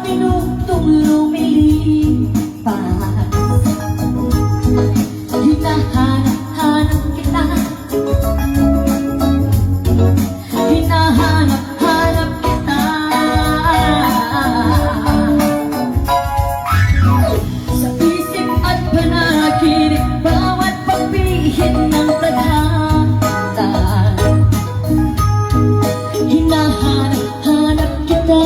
minutong lumilipas. Hinahanap-hanap kita, hinahanap-hanap kita. Sa isip at panaginip, bawat pagpihit ng tadhana, hinahanap-hanap kita.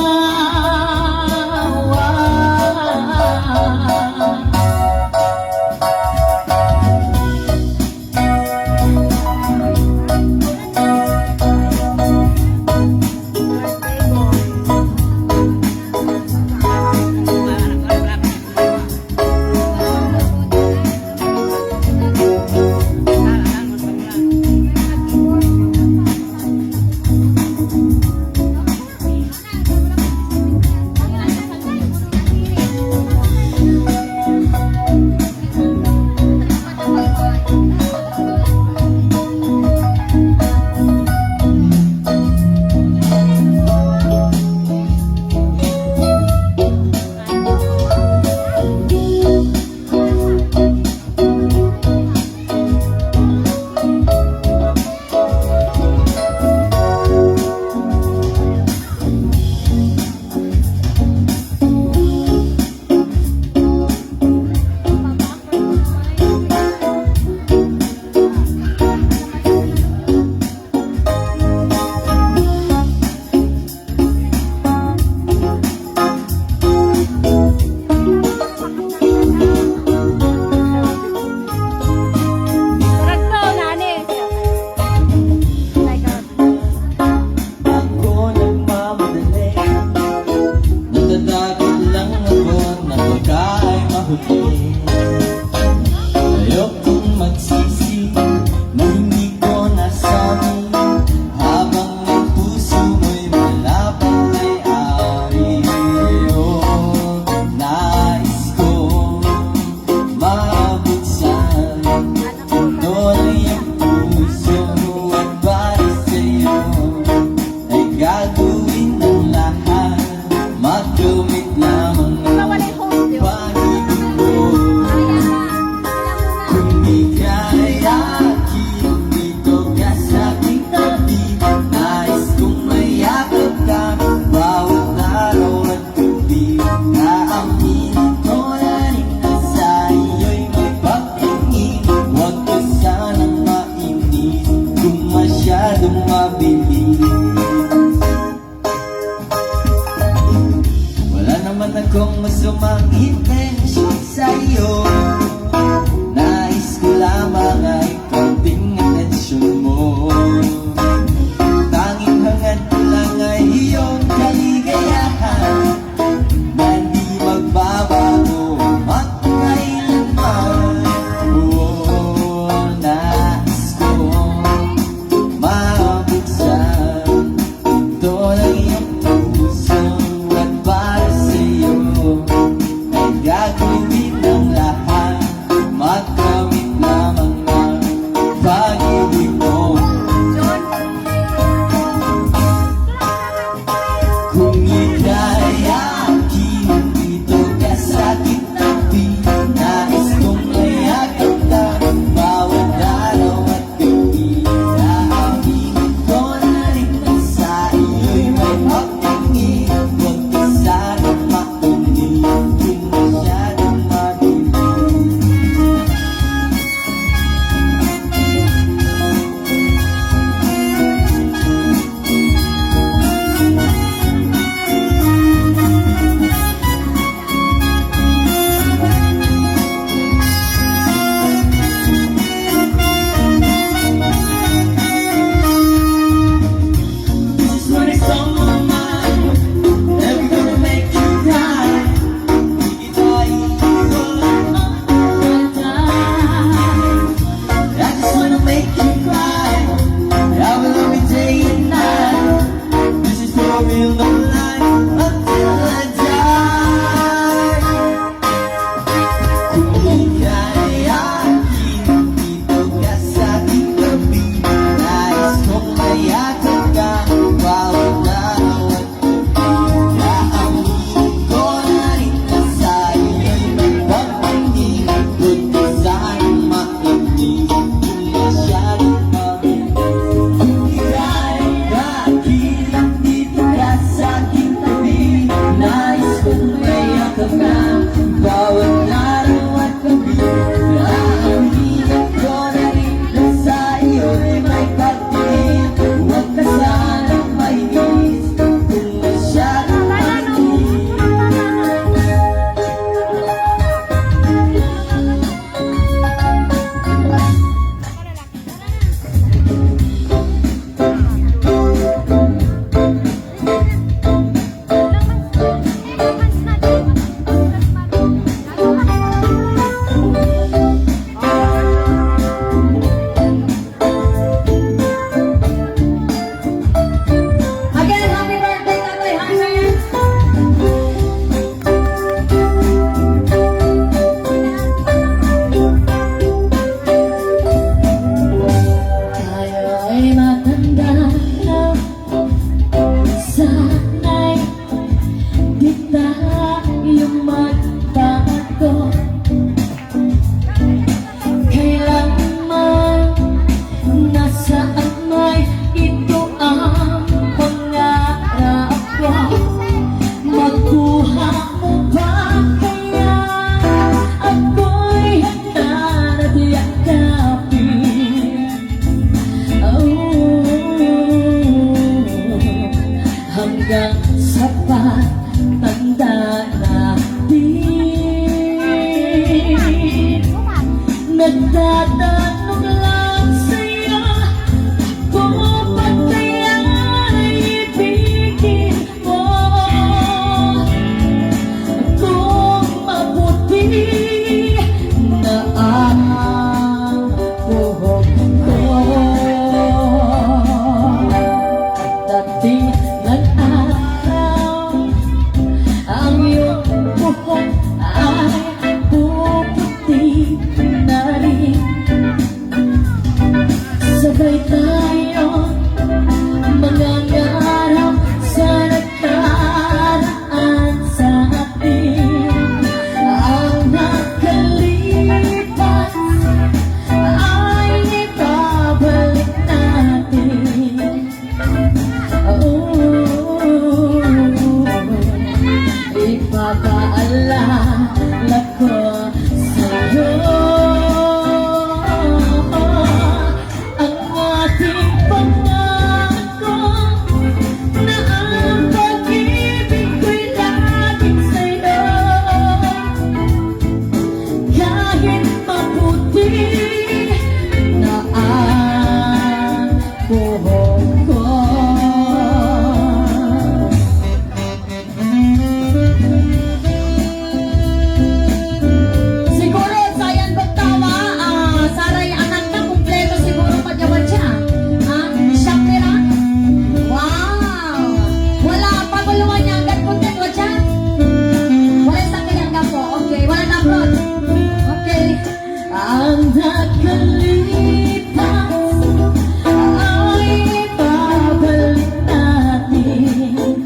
Ayokong magsisi na hindi ko nasabi, habang ang puso mo'y malapang ay ari. Oh, nais kong mabuksan tuloy ang puso at para sa'yo ay gagawin ng lahat, magdumit lamang ang pag-ibig ko. Kung ika'y akin, dito ka sa aking tabi, nais kong mayakap ka bawat araw at gabi. Aaminin ko na rin na sa iyo'y may pagtingin, huwag ka sanang mainis kung masyadong mabilis. Wala naman akong masamang intensyon sa'yo, nais ko lamang ay konting atensyon mo. Tanging hangad ko lang ay iyong kaligayahan na di magbabago magkailanman. Oh, nais kong mabuksan ito ng iyong puso at para sa'yo ay gagawin ng lahat, magkamit lamang ng pag-ibig mo. Kung ika'y akin, dito ka sa aking tabi, nais kong mayakap ka bawat araw at gabi. Aaminin ko na rin na sa iyo'y may pagtingin, huwag ka sanang makinig kung masyadong mabilis. Magtatanong lang sa'yo kung ba't kaya ibigin mo, kung mabuti na ang buhok ko. Dating ng araw, ang iyong buhok ay puputi na rin. Sabay tayo mangangarap sa nakaraan sa atin. Ang nakalipas ay ibabalik natin. Ipapaalala ko sa'yo ang ating pangako na ang pag-ibig ko'y laging sa'yo. Kahit mabuti na ang buhok ko. Siguro sayan bagtawa, saray anak na kumpleto siguro padyawan siya. Shakira? Wow! Wala paguluan niya agad kuntet wa siya? Wala sa kanyang gapo. Okay, wala na abroad. Okay. Ang nakalipas ay babalik natin.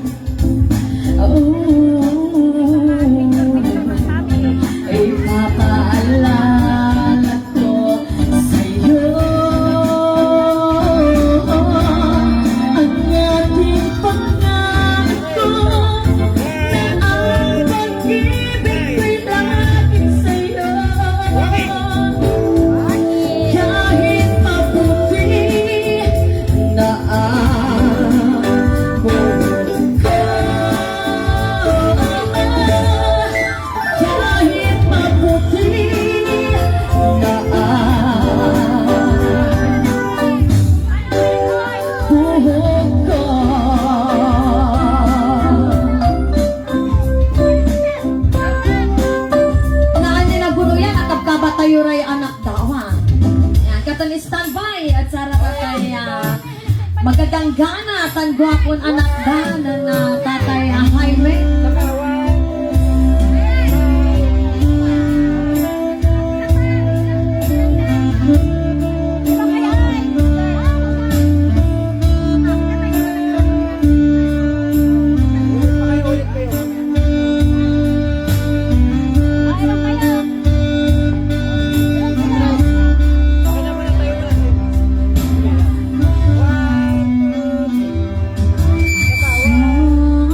Ipapaalala ko sa'yo ang ating pangako na ang pag-ibig ko'y laging sa'yo. Kahit mabuti na ang buhok ko. Kahit mabuti na ang buhok ko. Naan nila guro yan, at kabatayo ray anak daw ha. Yan, katan standby at sarap kay magaganggana tan gwapon anak da ng tatay Jaime.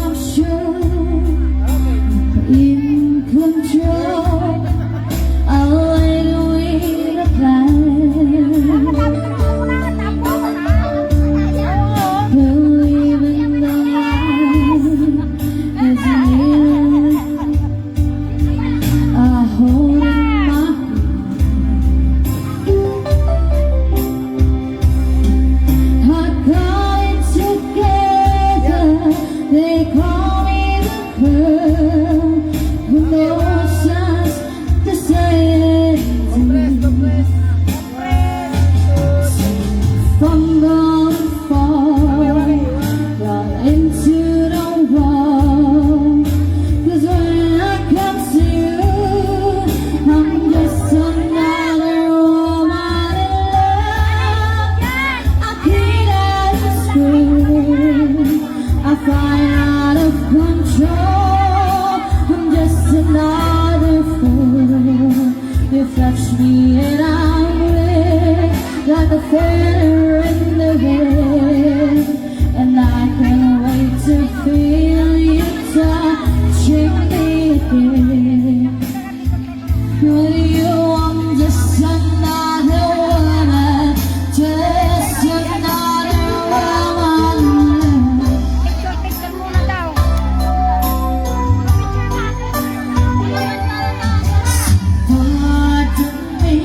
I'm sure in control. I'll wait away the plan. Believing the line is you. I hold in my I got it together. They call me the girl who knows just to say it to me. From the fall, run into the wall. 'Cause when I come to you, I'm just another woman in love. I clean as a screw. I find out of control. I'm just another fool. You touch me and I'm red like a feather in the wind. And I can't wait to feel you touching me again. With you I'm just another woman, just another woman. Picture muna daw. Pardon me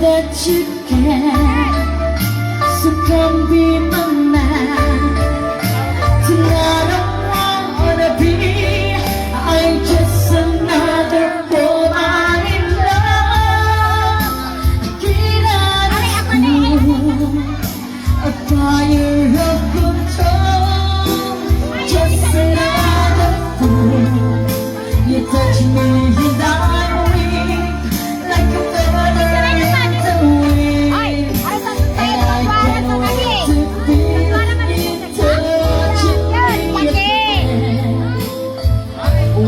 that you can. So come be my man. Tonight I wanna be. I'm just another woman in love. Get out of school, a fire of control. Just another fool. You touch me and I'm weak, like a feather in the wind. Ay, ano sa And tayo I sa can't sa wait kami? to feel you touching me again.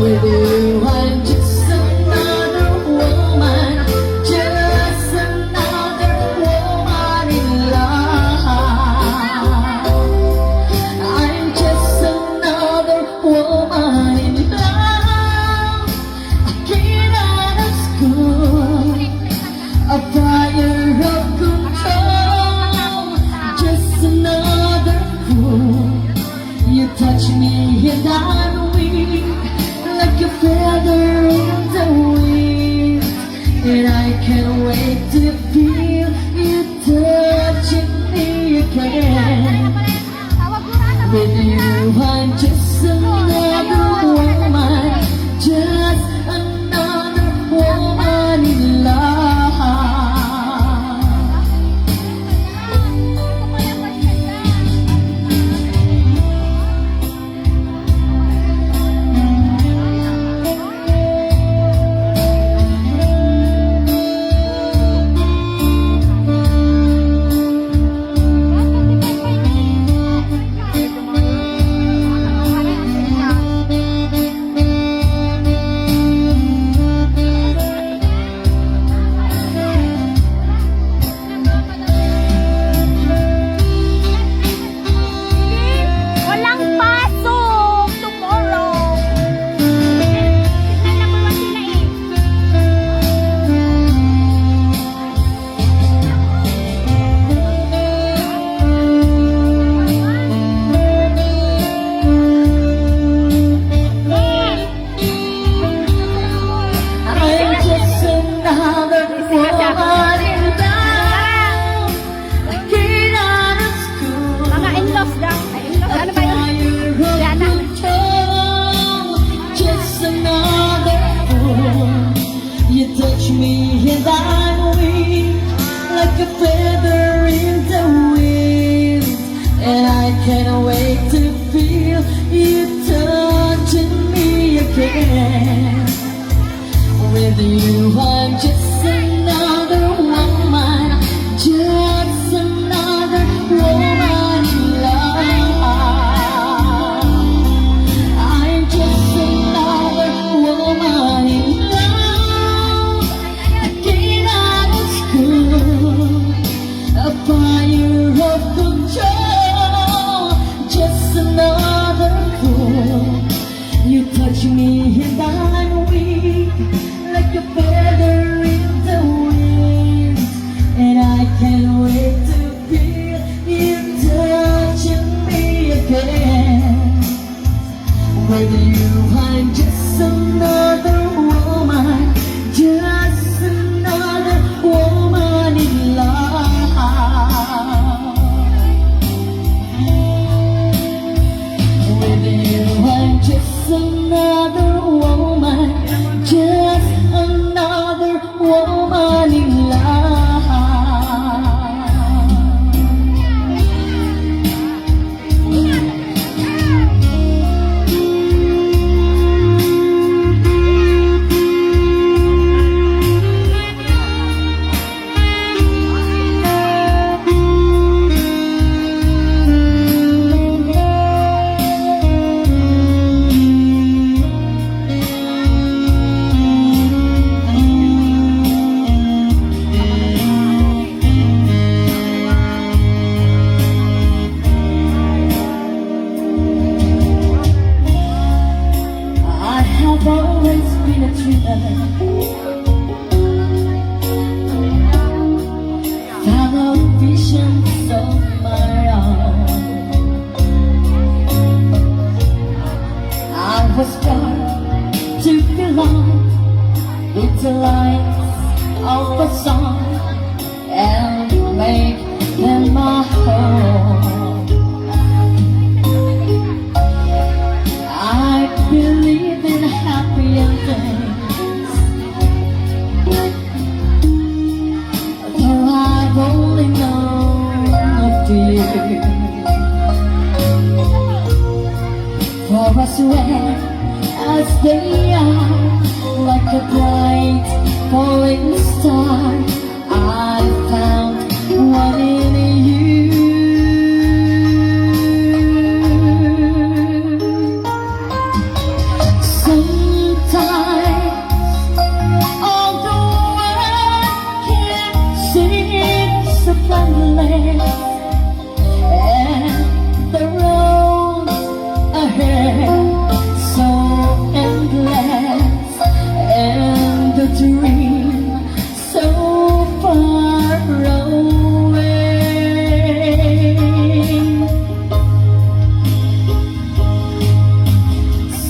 With you, I'm just another woman, just another woman in love. I'm just another woman in love. I get out of school, a fire of control, just another fool. You touch me and I'm weak, like a feather in the wind. And I can't wait to feel you touching me again. Tawag mo na. With you, I'm just another woman, just another woman in love. Walang pasok tomorrow. Tignan lang naman sila eh. I'm just another woman in love. Get out of school. Mga in-laws daw. Ay, in-laws. Ano ba yun? Diana. Just another fool. You touch me and I'm weak, like a feather in the wind. And I can't wait to feel you touching me again. With you, I'm just another woman, just another woman in love. I'm just another woman in love. I get out of school, a fire of control, just another fool. You touch me and I'm weak, like a feather in the wind. And I can't wait to feel you touching me again. With you, I'm just another woman, just another woman in love. With you, I'm just another woman, just another woman in love. I have always been a dreamer, full of visions of my own. I was born to belong with the lights of a song. make them my home. I believe in happy endings, though I've only known a few. For I swear, as they are like a bright falling star, I found one in you. Sometimes, although I can't see so plainly, and the road ahead so endless, and the dream so far away.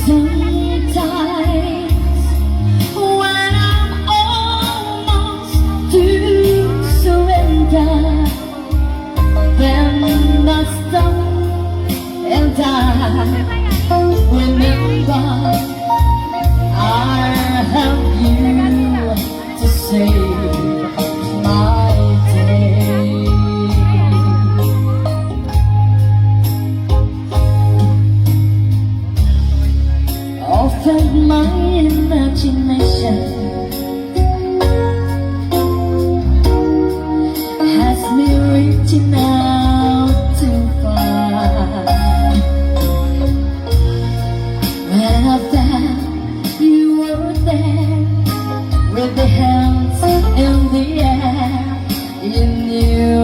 Sometimes when I'm almost to surrender, then I stop and I remember I have you to save my day. Often my imagination has me reaching out too far. When I found you were there, with the hands in the air, you knew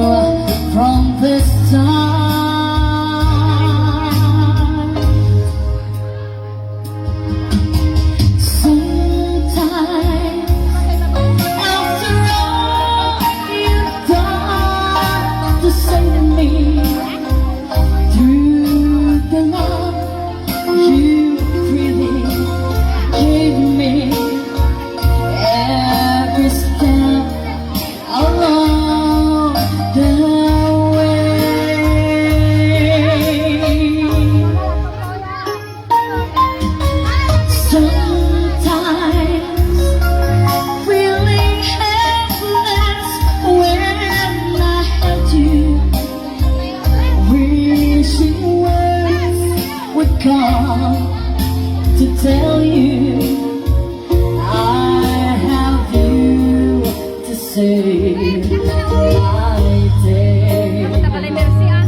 from the start. Sometimes, after all you've done to say to me, through the love you freely gave me, every step along the way. Sometimes feeling helpless when I held you, wishing words would come to tell you I have you to save my day. Punta pala yung Mercy ah.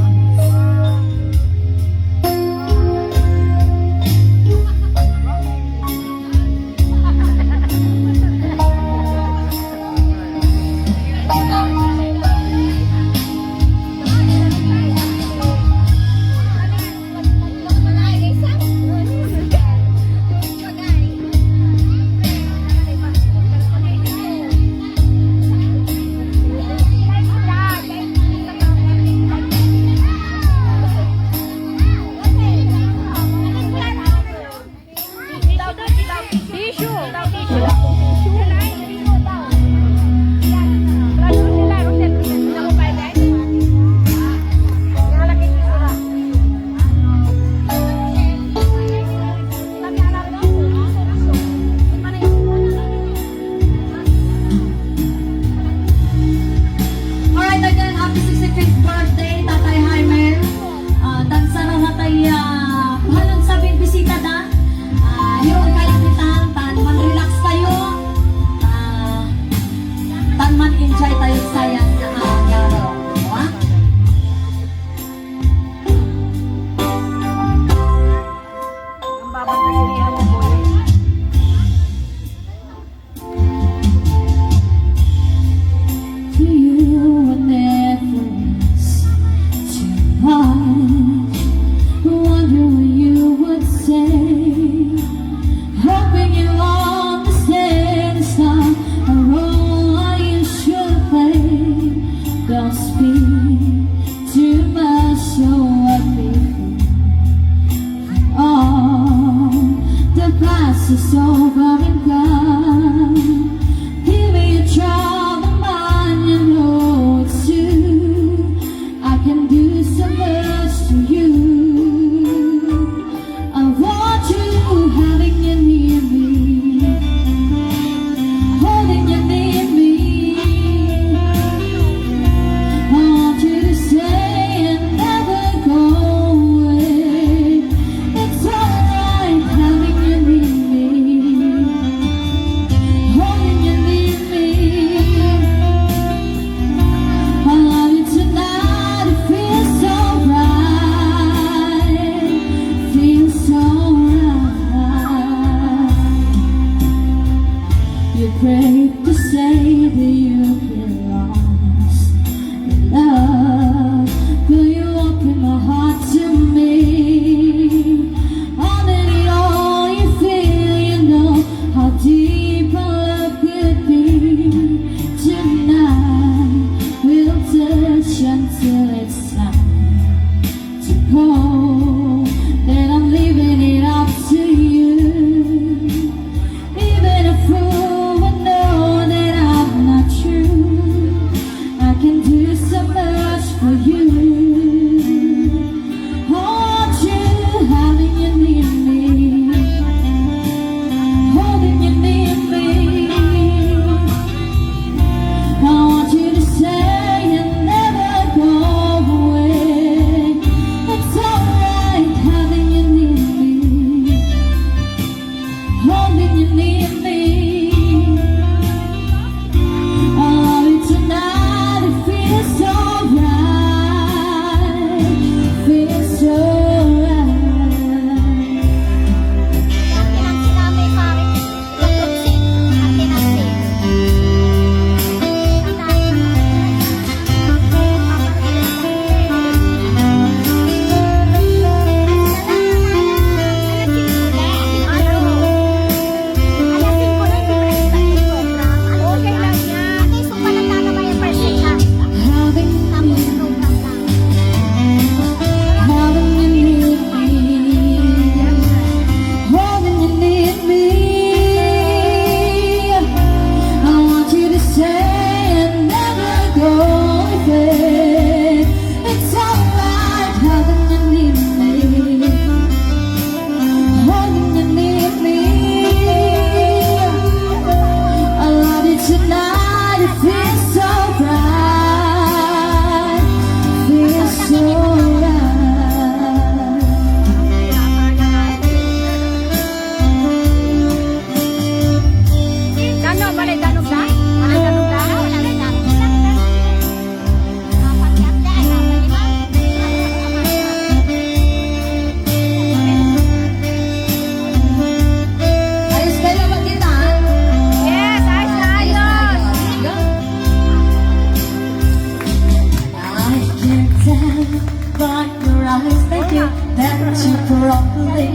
probably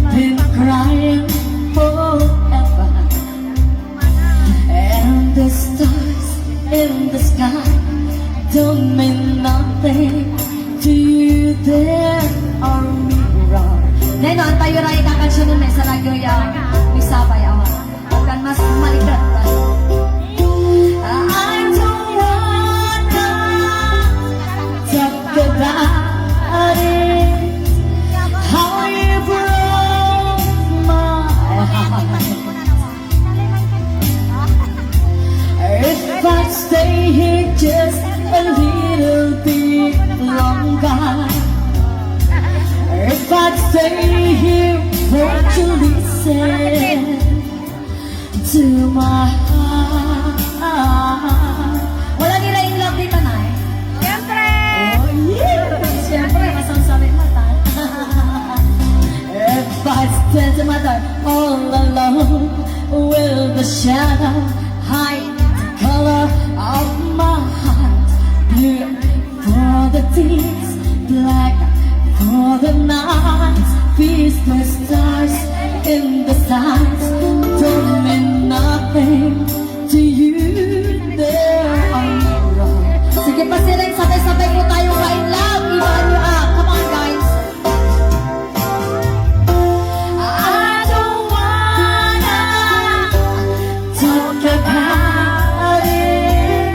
been crying forever, and the stars in the sky don't mean nothing to you. There are mirror. Nenon, tayo rin ikakansyonan may sa radyo yung may sabay awa. Pagkan mas malikat pa. I don't wanna talk about it, how you broke my heart. If I stay here just a little bit longer, if I stay here, won't you listen to my heart? Wala nila in love dito na eh. Siyempre! Oh yeah! Siyempre, masamsamin mata. If I stand to my door all alone, will the shadow hide the color of my heart? Blue for the tears, black for the nights, peace the stars in the stars don't mean nothing to you. There are mirrors. Sige pa sila, sabay-sabay po tayo right love. Iwan nyo up. Come on guys. I don't wanna talk about it,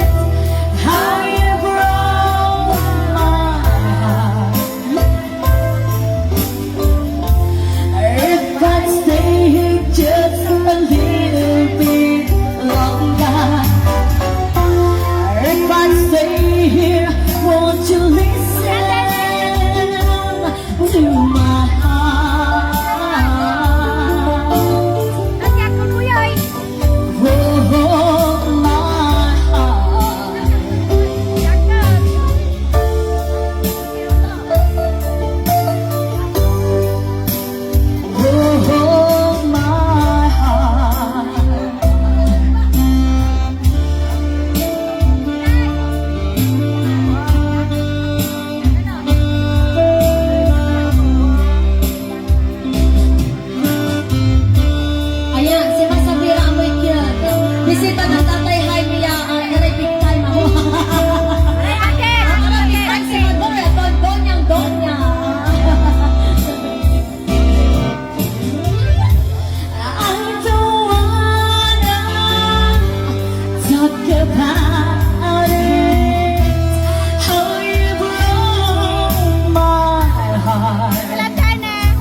how you broke my heart. If I stay here just a little bit longer, if I stay here, won't you listen to my heart? Nandiyan ko, kuya eh. Oh, my heart. Yan ka. Oh, my heart. Ayan, si Masabira amoy cute. Bisita ng Tatay Jaime ang big time ako. Ay, ate! Big time si Madoy, Donyang Donya. I don't wanna talk about it, how you broke my heart. Wala dyan eh.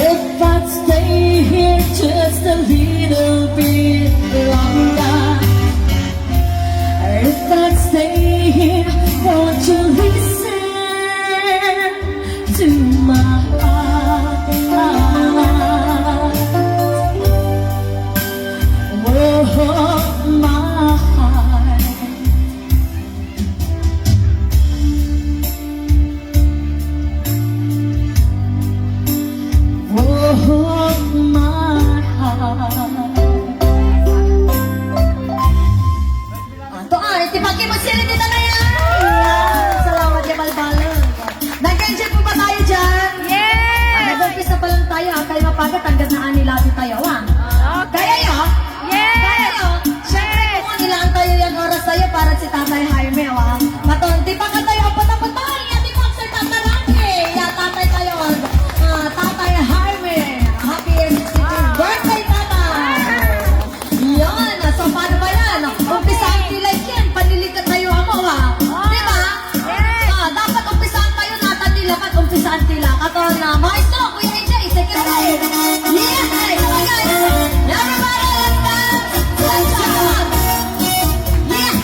If I stay here just a little bit longer, if I stay here, won't you listen to my heart? Oh, my heart. Oh, my heart. Ito itipagin mo sila dito na yan. Salamat ya balbalan. Nag-enjoy po ba tayo dyan? Yes! Nag-umpisa pa lang tayo. Kayo mapagat hanggang naani labi tayo. Kaya yun? Yes! Kaya yun? Siyempre kung nilaan tayo yung oras tayo para si Tatay Jaime. Maton, di pa ka tayo apot-apot tayo. Di pa sa Tatay Jaime. Tatay tayo. Tatay Jaime. Happy 65th birthday, Tatay. Yan. So, paano ba yan? Umpisaan tila yan. Panilikat tayo ako, Di ba? Yes! Dapat umpisaan tayo natin nila at umpisaan tila. Kato na, maestro, Kuya AJ, secretary. Yeah! Hey, come on, guys. Everybody, let's dance. Let's dance. Yeah!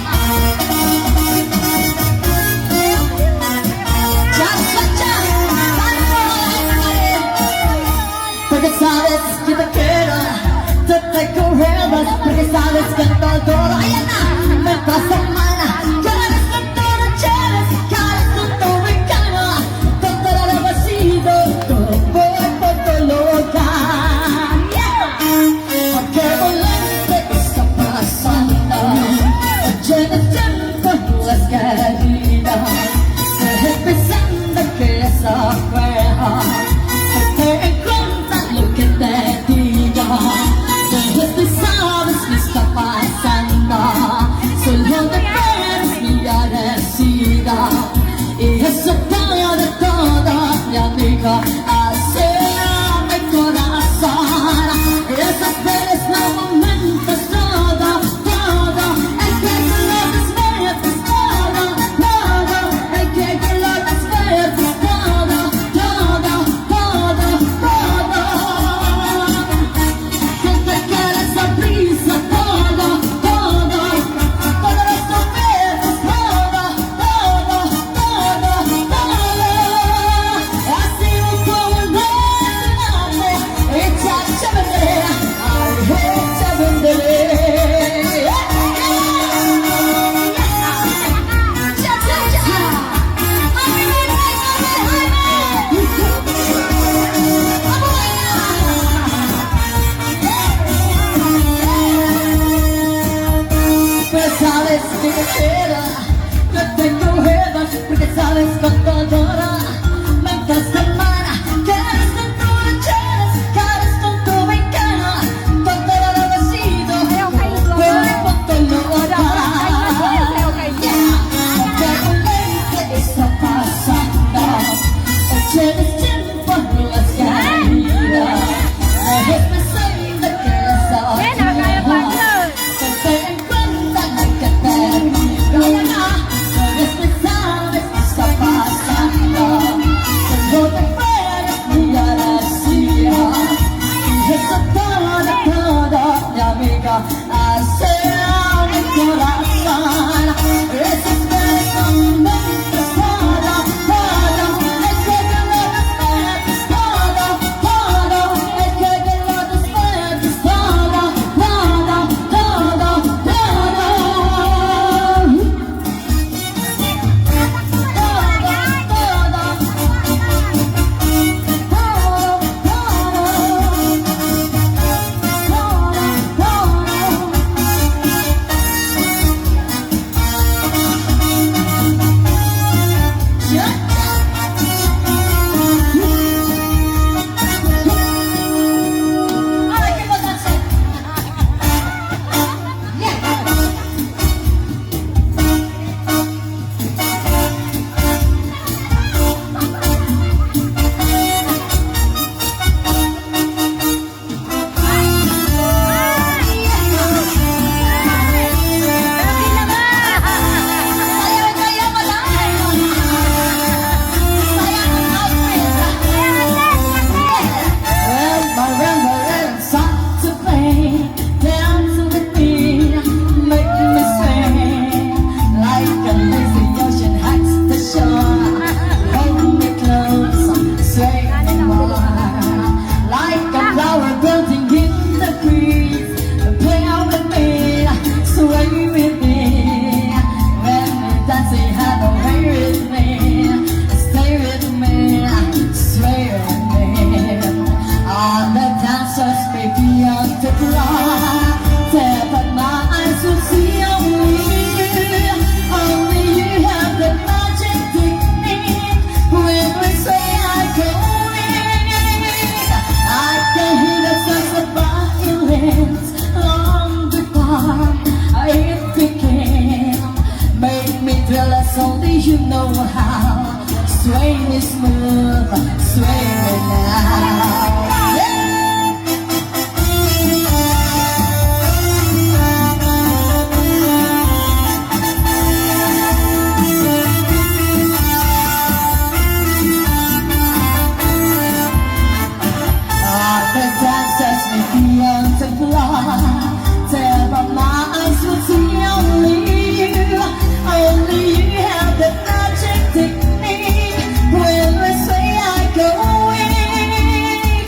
amiga, hacia mi corazón. Esas veces no momentos, todo, todo, el que te lo despiertes, todo, todo, el que te lo despiertes, todo, todo, todo, todo. Que te quedes a prisa, todo, todo, todo lo sofretes, todo, todo, todo, todo. Así como un desname, echa chavendera, ay, echa venderé. Cha, cha, cha. Mami, mami, pues sabes que me queda, que tengo miedo, porque sabes cuánto adoro. Me encanta amar, que eres tanto luchares, que eres tanto mexicano, tanto agradecido, Ayaw kayo pero cuánto lo adoro. Ayaw kayo. Aunque un lente está pasando, tienes tiempo, no has caído. Déjame ser de que les Yan, nakakaya pa yun. Ponte en cuenta que termina. No sabes qué está pasando. Solo te esperas mi agradecida. Y eso todo, todo, mi amiga, hace a mi corazón. Esos besos, momentos, todo, todo, el que te lo despiertes, todo, todo, el que te lo despiertes, todo, todo, todo, todo. Only you know how. Sway me smooth, sway me now. The dancers make me want to fly. Tell my eyes will see only you. Only you have the magic technique. When we say I go in,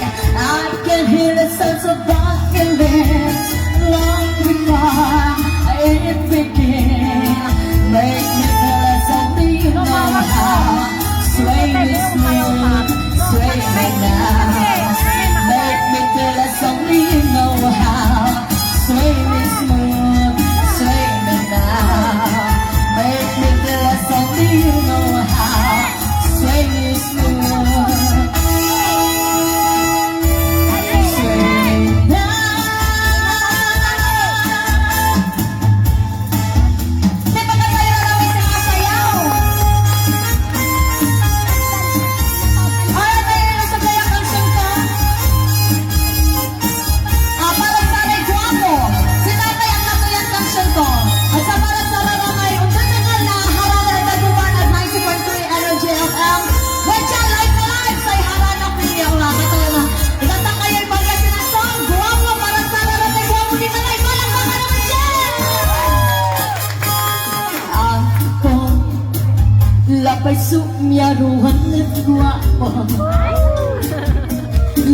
Labay sumyaruhan at guwapo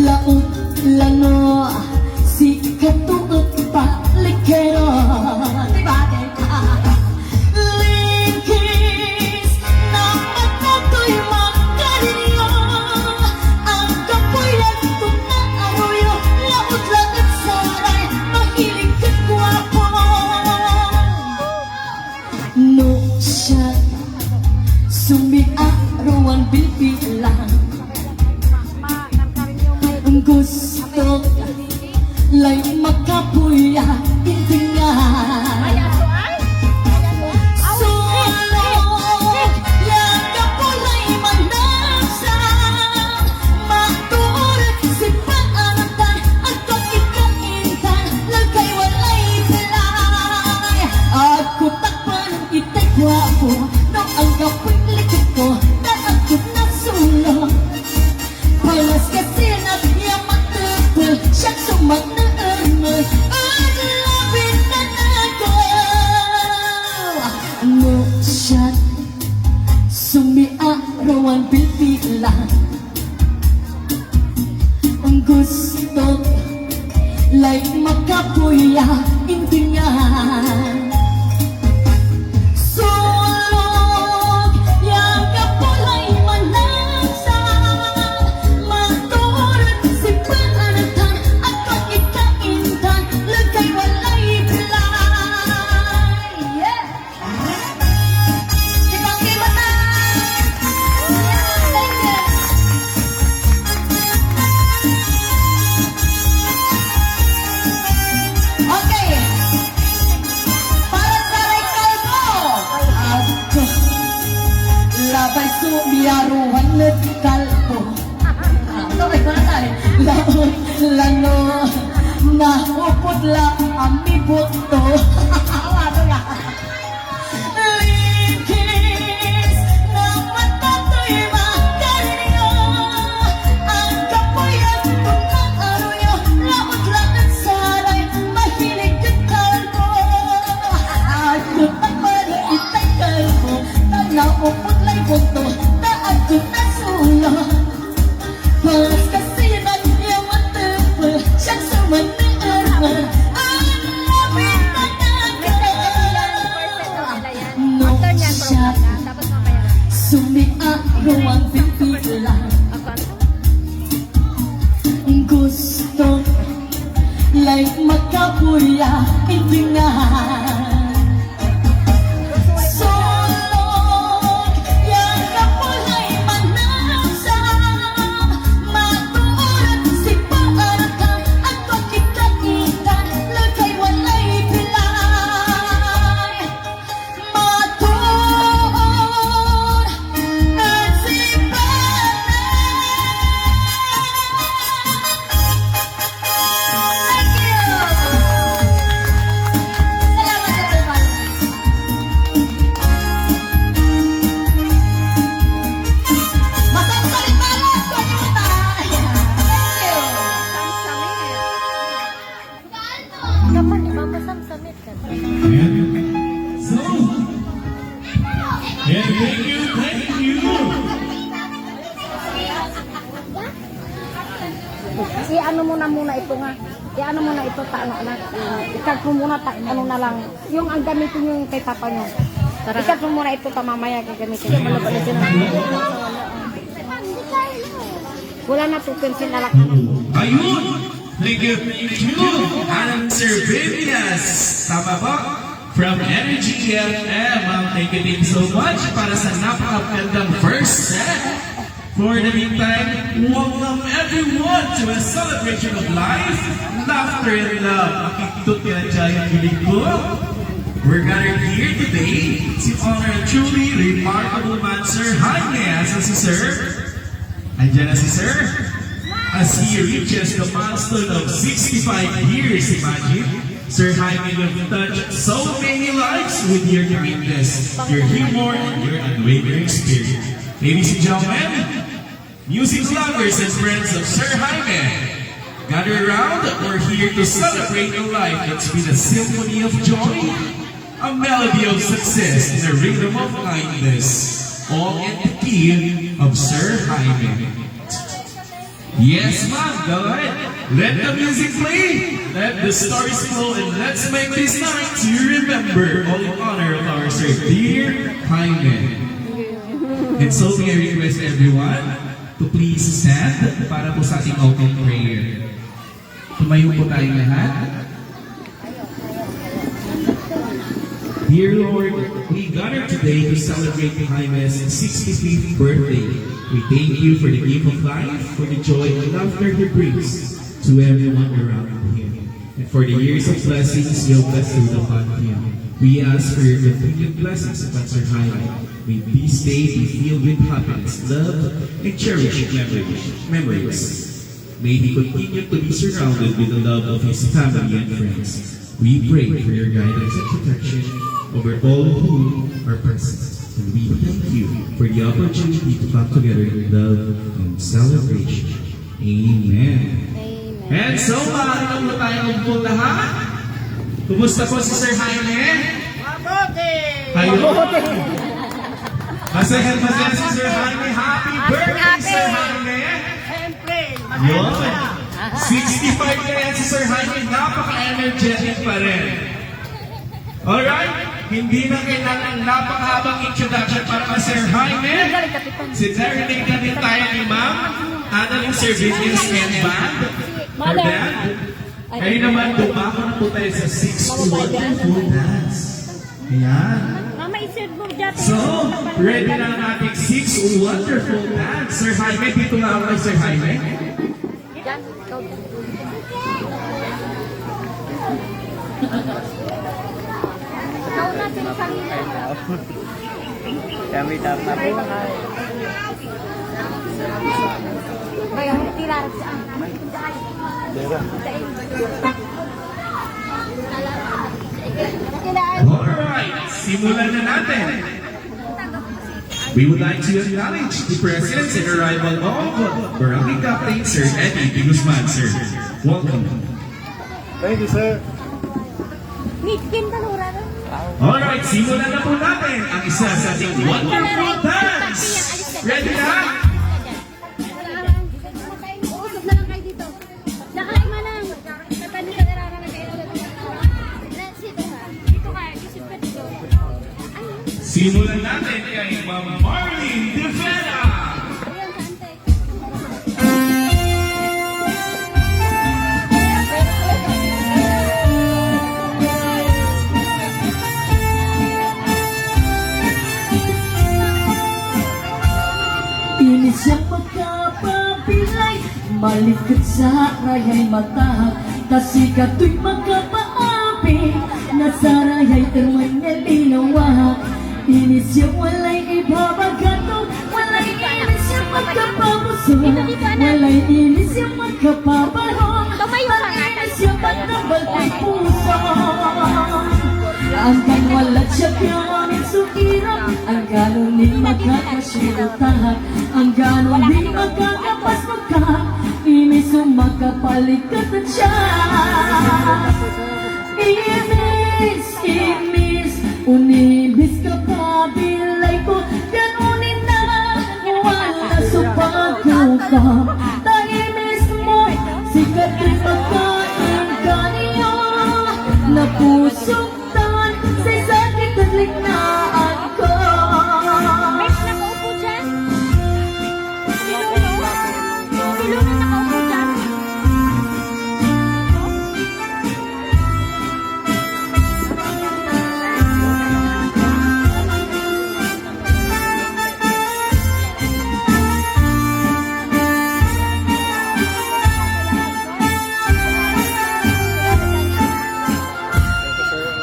Laot lano si katuot palikero Diba? Likis na matato'y makarinyo Ang kapuyan kung naaroyo Laot-laot saray mahilig at guwapo No siya sumiarawan bilbilang Ang gusto lay makapuya intingan Sulong yaga po lay manasang Maturat si paanatan at pagkikaintan Lagay walay pilay Ako takpan itay gwapo Nang ang kapoy likod ko na ako nasulong Palas kasi nagyamatapal siyang sumanaamal Ang labit na nagaw Ano siya sumiarawan bilbilang Ang gusto lay makapuya intingan Sulong yaga po lay manasang Maturat si paanatan at pagkikaintan Lagay walay pilay Ibang ibata Thank you Okay Para sa rekal ko Ako Labay sumiyaruhan at kalpo Ito ay manay Laon lano Naupudla ami buto Ano ya Likis na matato'y makarinyo Ang kapuyan kung naaroyo Laot-laot saray mahilig at kalpo Ako takpan itay kalpo Na naupudla'y buto Na ako nasulong Palas kasi nagyamatapal siyang sumanaamal Ang labit na nagaw No siya Tapos mamaya na. sumiarawan bilbilang Gusto lay makapuya intingan Sulong yaga po lay manasang Maturat si paanatan at pagkikaintan Lagay walay pilay Matuot at si Thank you! Salamat everyone! Masang salit-salit ko niyo ta! Thank you! Dapat ipapasamsamit ka. So, yeah, thank you. I-ano mo na muna ito nga. I-ano mo na ito, i-cut mo muna, ano na lang. Yung ang gamitin yung kay papa nyo. I-cut mo muna ito, mamaya gagamitin. Wala na 2 pencil na lang. Ayun! Thank you. Alan Servilias. Tama ba? From Energy FM. Thank you so much para sa napakagandang first set. For the meantime, welcome everyone to a celebration of life, laughter, and love. Makikitut ka na dyan yung hilig ko. We're gathered here today to honor a truly remarkable man, Sir Jaime. Asan si Sir? Andiyan na si Sir? As he reaches the milestone of 65 years, imagine, Sir Jaime will touch so many lives with your greatness, your humor, and your unwavering spirit. Ladies and gentlemen, music lovers and friends of Sir Jaime, gather around. We're here to celebrate a life that's been a symphony of joy, a melody of success, and a rhythm of kindness. all in the key of Sir Jaime. Yes, ma'am, go ahead. Let the music play, let the stories flow, and let's make this night to remember all in honor of our Sir dear Jaime. And so may I request everyone to please stand para po sa ating opening prayer. Tumayo po tayong lahat. Dear Lord, we gather today to celebrate Jaime's 65th birthday. We thank you for the gift of life, for the joy and laughter he brings to everyone around him, and for the years of blessings you have bestowed upon him. We ask for your continued blessings upon Sir Jaime. May this day be filled with happiness, love, and cherished memories. May he continue to be surrounded with the love of his family and friends. We pray for your guidance and protection over all who are present. And we thank you for the opportunity to come together in love and celebration. Amen. And so, maaari na tayo po lahat. Kumusta po si Sir Jaime? Mabuti! Ayun. Masaya si Sir Jaime. Happy birthday, Sir Jaime! Siyempre, Yun. 65 na yan si Sir Jaime. Napaka-energetic pa rin. Alright? Hindi na kailangan napakahabang introduction para kay Sir Jaime. Sinarinig na din tayo ni Ma'am Annalyn Servicios and Band. Or band. Kayo naman, dumako na po tayo sa 6 wonderful dance. Ayan. Mama, isid mo dyan. So, ready na ang ating 6 wonderful dance. Sir Jaime, dito nga ako kay Sir Jaime. Dyan, ikaw dyan. Ikaw na, sinasangina. Kami dapat Kaya, tilarap saan? Alright, simulan na natin. We would like to acknowledge the presence and arrival of Barangay Captain Sir Eddie P. Guzman, sir. Welcome. Thank you, sir. Mitkin ka, Nora. Alright, simulan na po natin ang isa sa ating wonderful dance. Ready na? Uusap na lang kayo dito. Nakain mo lang. Tatali ka nararan na kayo. Dito ka. Isip ka dito. Simulan natin kay Ma'am Marlene Devera. Ayun, sante. Inis siyang magkapabilay, malikot sa rayay mata, kasikat tu'y magkapaapi, nasarayay terman niya linawa. Inis siyang walay ibabagato, walay inis siyang magkapamuso, walay inis siyang magkapabarong, inis siyang magkabal kay puso. Hanggang walat siya kiyamit sukirap, ang ganon din magkakasyutan, ang ganon din magkakapas magka, inis o magkapalikatan siya. Inis, unibis ka pa, bilay ko, ganunin na, wala sa pagkuka, tahimis mo, sikat rin magkain ka niyo, na pusong sa'y sakit at liknaan ko. Miss, nakaupo dyan. Siluno. Siluno nakaupo dyan.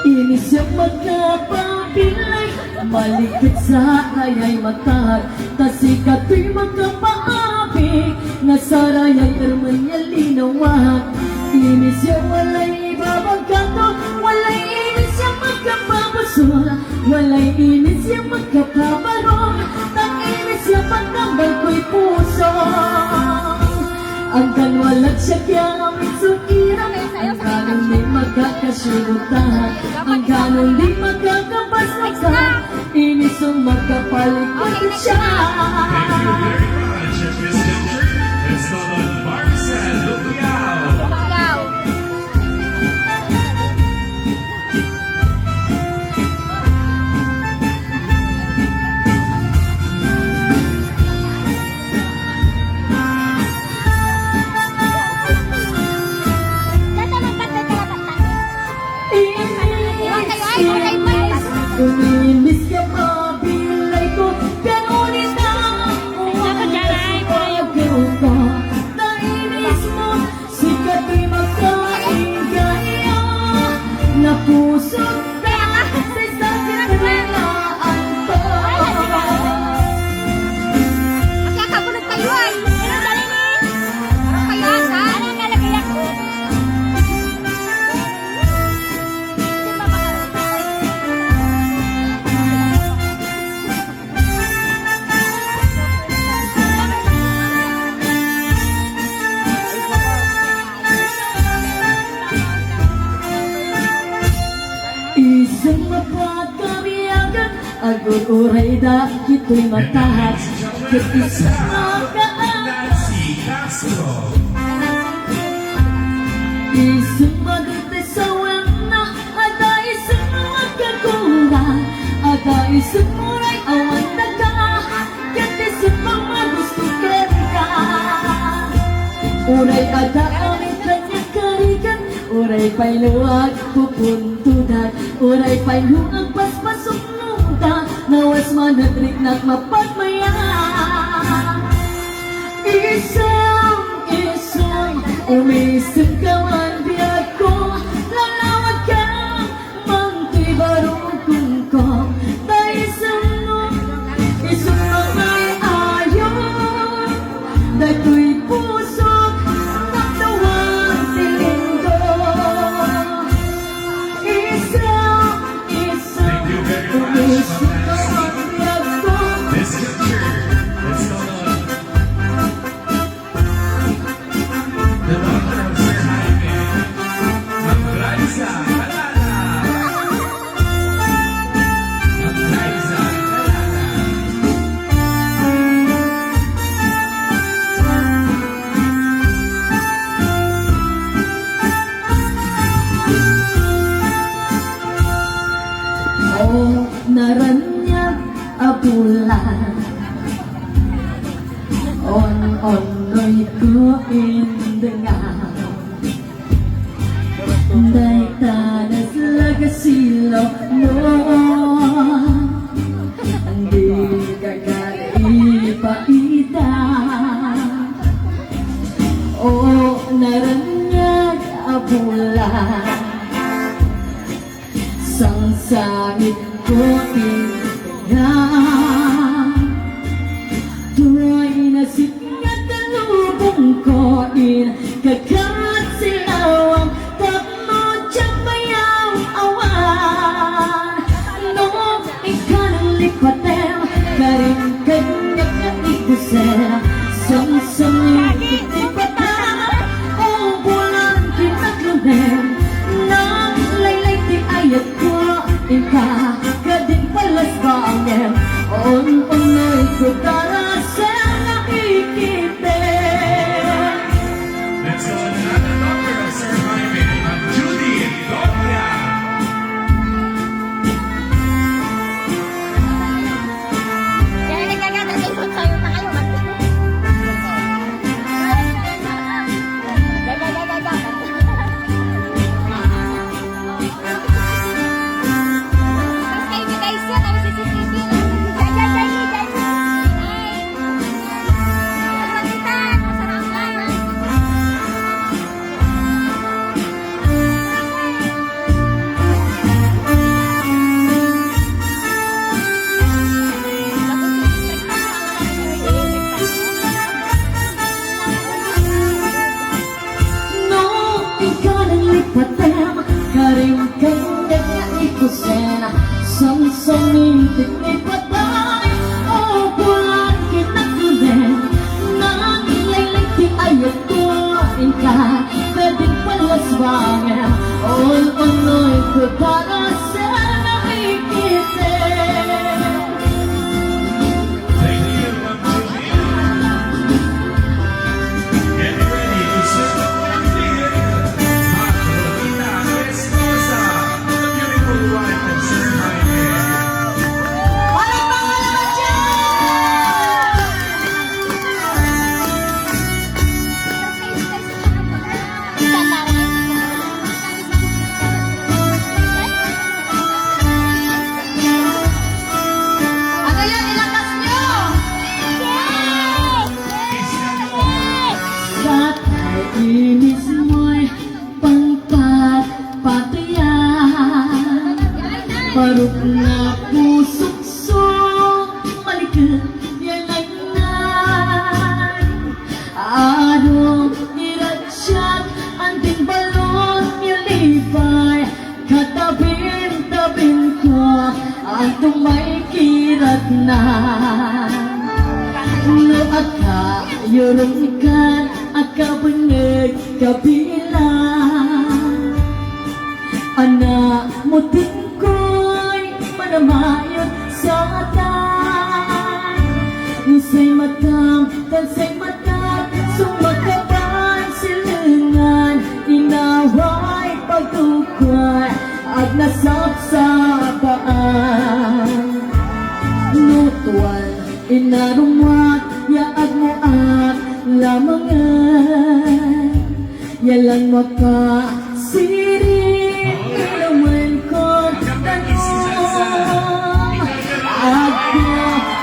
Inis siyang magkapapilay, malikit sa rayay mata, kasikat tu'y magkapaapi, nasarayay terman niya linawa. Inis siyang walay ibabagato, walay inis siyang magkapapuso, walay inis siyang magkapabarong, tang inis siyang magkambal ko'y puso. Ang kanwalat siya kiyamit sukirang, ang ganon di magkakasyutan, ang ganon di magkakabas magka, inis sumagkapalikot siya. Thank you very much. At this juncture, let's call on Marcel Lupiao. Uminis ka pa, bilay ko, kanunin na pagkaw ko. Nainis mo, sikat ko'y magkain kaya na puso ka sa isang kanilaan ko. Isang mapagkabiyagan, agururay dahil ito'y matahat. Katisang magaan, Nancy Castro. isang magutay sa wala, ada isang magkagura, ada isang muray awan taga, katisang mamagusto ka. Uray ada aming kanya karigan, uray pa'y luwag pupuntunan, uray pa'y luwag paspasok nungta, nawas manatrik na't mapagmaya. Isang umisip ka man biyag ko, lalawag ka, mangti barukong ko, dahil isang may ayon, dato'y puso, natawang tilindo. Thank you very much, Umisip ka Ma'am man biyag ko, This juncture, let's call on the daughter of Sir Jaime, Ma'am Liza Calana. Ma'am Liza Calana. o naranyag abulan, on-onoy ko indengan, day tanas lagasilo no, hindi kagaipaida. O naranyag abulan, sang sangit ko tingnan, tuloy na sikat na lubong ko kagat silawang tapno tiyang bayaw awan. No, ikaw ng lipatem, karing kanyag na ikusen, sang kitipatan, o bulan kinaglunem, nang laylay di ayat ko, ika kading palas bangem, on-onoy ko darasel na ikitin. Let's call on another daughter of Sir Jaime, Ma'am Judy Doria. No, ikaw ng lipatem, karing kanyag na ikusen, samsamintik ni patay, o bulan kinaglunem, nang laylay di ayat ko, ika kading palas bangem, on-onoy ko darasel na ikitin. na pusok-sok malikot yalanay Arong niratsyak anting balon nilipay katabin-tabin ko ang tumay kirat na no aka yorong ikan akabangag kabilang anak muting ko'y manamayot sa atan Usay matang, tansay matang Sumakaban silingan Inaway pagtukay At nasapsapaan Nutuan, inarumwat Yaag mo at lamangan Yalang makasiring Ilawan ko tanong Ako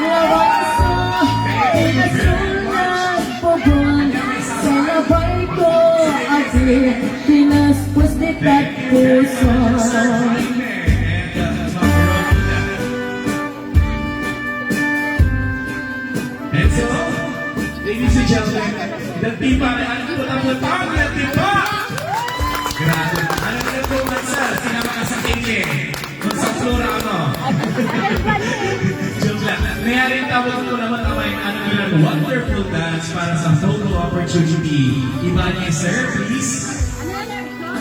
lawan sa Inasunod po buwan Sa labay ko At pinaspos ni Tatpuso And so, ladies and gentlemen, the tipa na ano po ang lutang na tipa! Grabe. Ano na po, Mansal? Sinama ka sa kike. Kung sa flora ano? Joke lang. Mayroon tawag ko naman ang may ano na wonderful dance para sa photo opportunity. Iba niya, sir, please.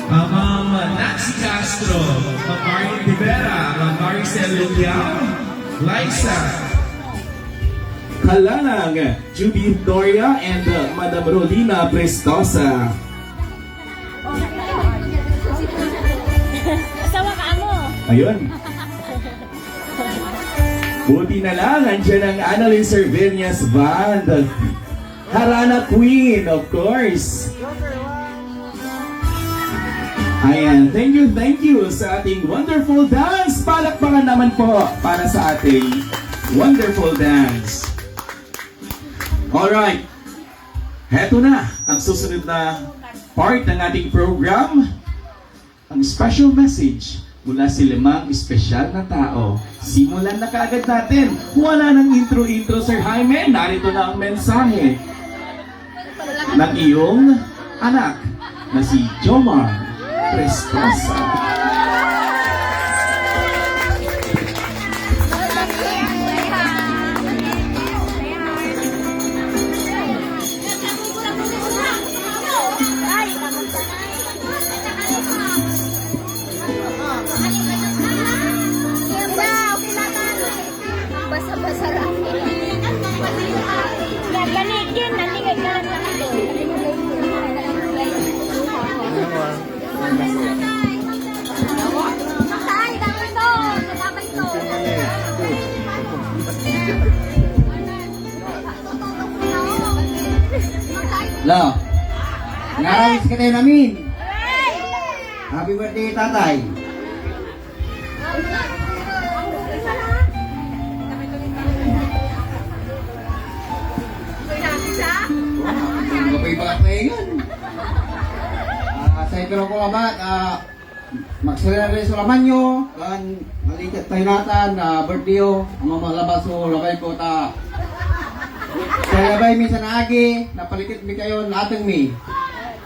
Ma'am Nancy Castro, Ma'am Martin Rivera, Ma'am Maricel Luquiao, Liza, Kalanang, Judy Victoria, and Madam Rolina Prestosa. Asawa ka mo. Ayun. Buti na lang, andyan ang Annalyn Cervenias Band. Harana Queen, of course. Ayan, thank you sa ating wonderful dance. Palakpakan naman po para sa ating wonderful dance. Alright, heto na ang susunod na part ng ating program. Ang special message mula sa 5 espesyal na tao. Simulan na kaagad natin. Wala nang intro-intro, Sir Jaime. Narito na ang mensahe ng iyong anak na si Jomar Prestosa. Basa-basa lang. Ganigin, naligay ka lang ito. Matay, dapat ito. Dapat ito. Lo, narawis ka tayo namin. Happy birthday, tatay. Kapay ba ako ngayon? Sa ito ko amat, magsala rin sa laman nyo, kan malikat tayo natin, birthday o, ang mamalabas o, labay ko ta. Sa labay mi sa naagi, napalikit mi kayo natang mi.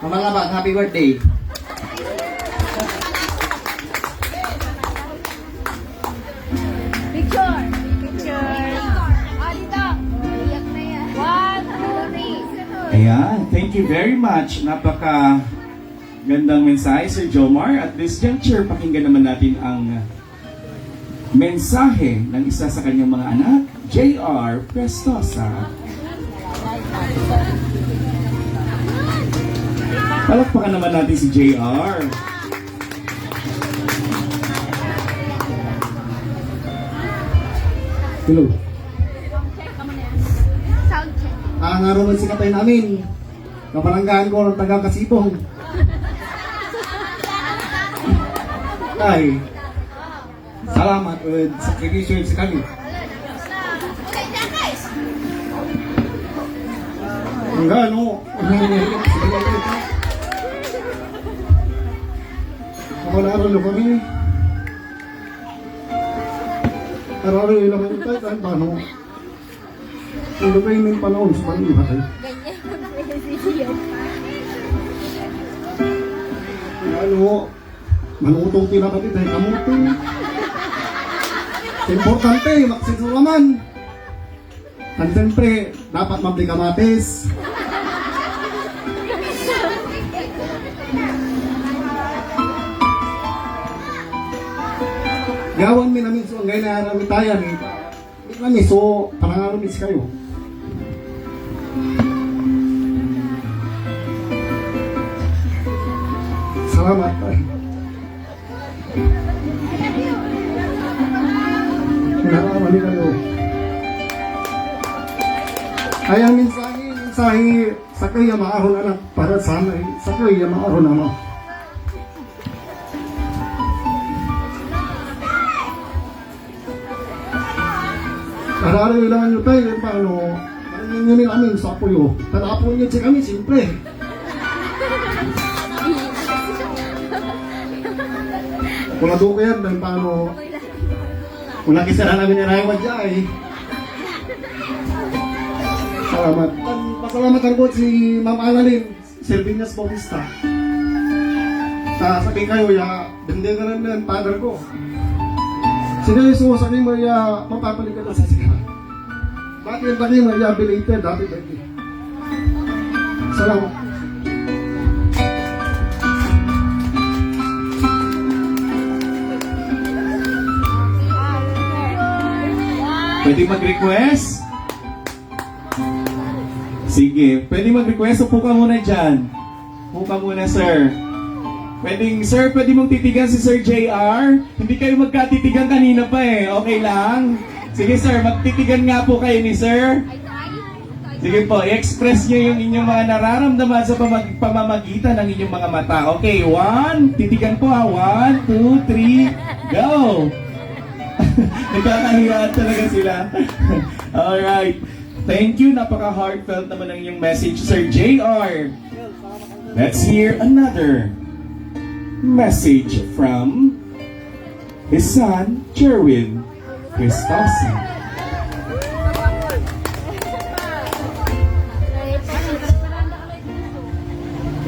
Mamalabas, happy birthday. Picture. Ah, dito. Iyak na yan. 1, 2, 3. Ayan, thank you very much. Napaka gandang mensahe, Sir Jomar. At this juncture, pakinggan naman natin ang mensahe ng isa sa kanyang mga anak, J.R. Prestosa. Palakpakan naman natin si J.R. Hello. Sound check. Naroon si katay namin. Kabaranggaan ko ng taga Kasipong. Tay, salamat with sakripisyo sa kami. Ang gano, kamalaro kami. Araro yung laman ito, kahit paano. Kung kayo ng panahon sa paniba kayo. Ano, manutong tinabat ito, kamutong. Importante, maksisulaman. At siyempre, dapat mabli kamatis. Gawan mi namin so, ang gaya na namin tayo ni. Hindi namin so, panangaromis kayo. Salamat tayo. Pinakawali kayo. Ay, ang mensahe, sa kaya maahon anak, para sana, sa kaya maahon naman. Kararo ilangan nyo tayo, paano, maraming nyo nila amin sa apoyo. Tanapo nyo siya kami, siyempre. Kung nato kayo, dahil paano, kung nakisara namin ni Raywan dyan eh. Salamat. Pasalamatan ko si Ma'am Annalyn, Servinas Bautista. Sabi kayo, ya, dindi ka rin ng father ko. Sino yung susabi mo, ya, mapapalik ka na sa sika. Bakit ba kayo, ya, belated, happy birthday. Salamat. Pwede mag-request? Sige, pwede mag-request. Upo ka muna dyan. Upo ka muna, sir. Sir, pwede mong titigan si Sir JR? Hindi kayo magkatitigan kanina pa eh. Okay lang? Sige, sir, magtitigan nga po kayo ni sir. Sige po, i-express nyo yung inyong mga nararamdaman sa pamamagitan ng inyong mga mata. Okay, 1, titigan po ha. 1, 2, 3, go! Nagkakahiyaan talaga sila. Alright. Thank you. Napaka-heartfelt naman ang inyong message, Sir JR. Let's hear another message from his son, Jerwin Cristosi.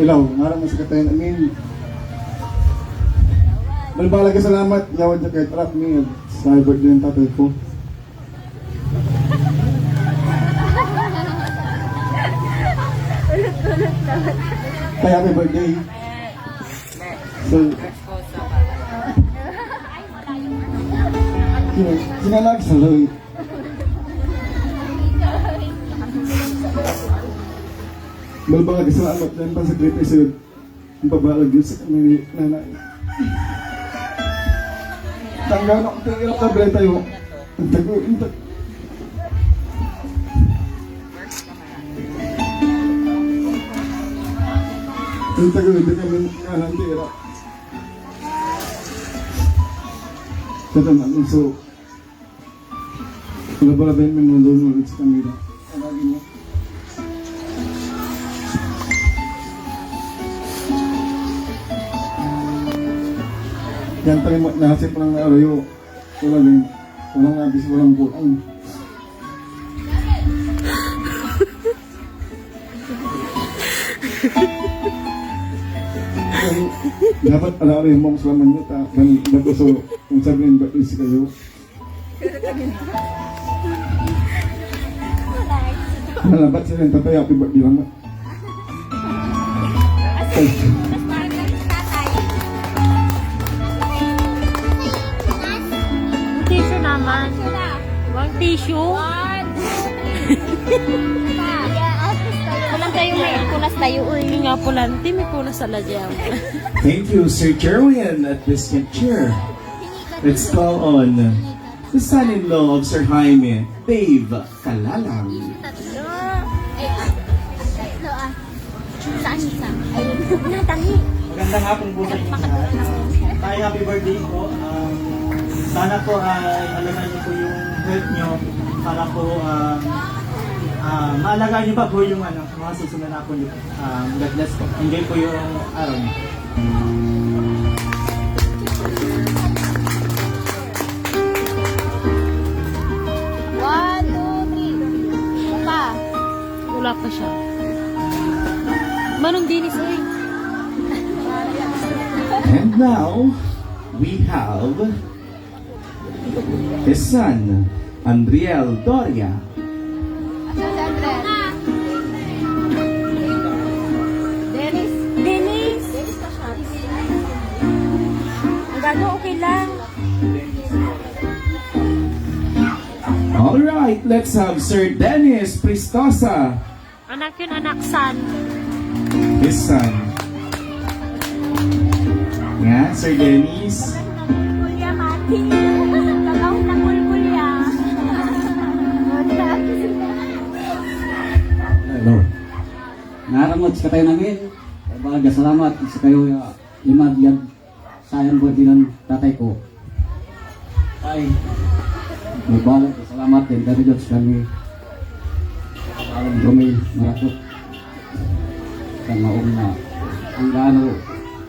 Hello, maraming sakatayan amin. Malbalaga salamat, yawad na kay trap ni sa birthday ng tatay ko. Kaya happy birthday. So, sinalag sa loy. Malbalaga salamat dahil pa sa great episode. Ang pabalag yun sa kami nanay. Tanggal na kung tingin ako na tayo. Ang tago, ang tago. Ang tago, hindi kami nanang tira. Kata namin, so, wala pala ba yung minulunod sa kamila? Ang lagi mo. Yan pa rin nasip ko ng arayo. Walang abis, walang bulang. Dapat alarin mo salaman nyo ta. Bago so, kung sabihin ba is kayo. Malabat sila yung tatay, happy birthday lang. Tissue naman. Wang tissue. Pulang tayo may punas tayo. Uy, nga pulanti, may punas sa ladyaw. Thank you, Sir Jerwin, at this picture. Let's call on the son-in-law of Sir Jaime, Dave Kalalang. Saan isa? Natangi. Magandang hapon po sa inyo lahat. Tayo, happy birthday po. Sana po alagaan niyo po yung health niyo para po maalagaan niyo pa po yung mga susunod na po niyo. God bless po. Enjoy po yung araw niyo. pa siya. Manong Dinis, eh. And now, we have his son, Andriel Doria. Dennis! Ang gano, okay lang. Alright, let's have Sir Dennis Pristosa, Anak yun, anak, son. his son. Yan, Sir Dennis. Kulya, mati. Kagaw na kulya. Lord. Naramot sa kayo namin. Baga salamat sa kayo imag yan sayang buhat din tatay ko. Ay, magbalag salamat din dari Diyos kami. Alam Romel Marakot. Kan maong na ang gano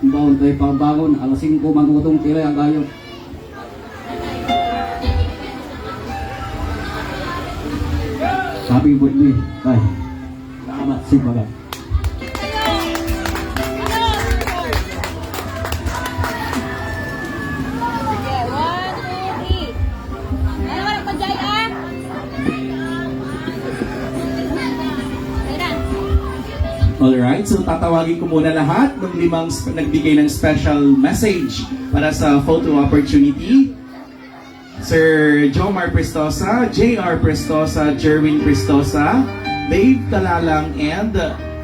ang baon tayo pagbangon alas 5 magutong tila ang gayon. Sabi buhat ni ay salamat si Baga. Alright, so tatawagin ko muna lahat ng limang nagbigay ng special message para sa photo opportunity. Sir Jomar Pristosa, JR Pristosa, Jerwin Pristosa, Dave Talalang, and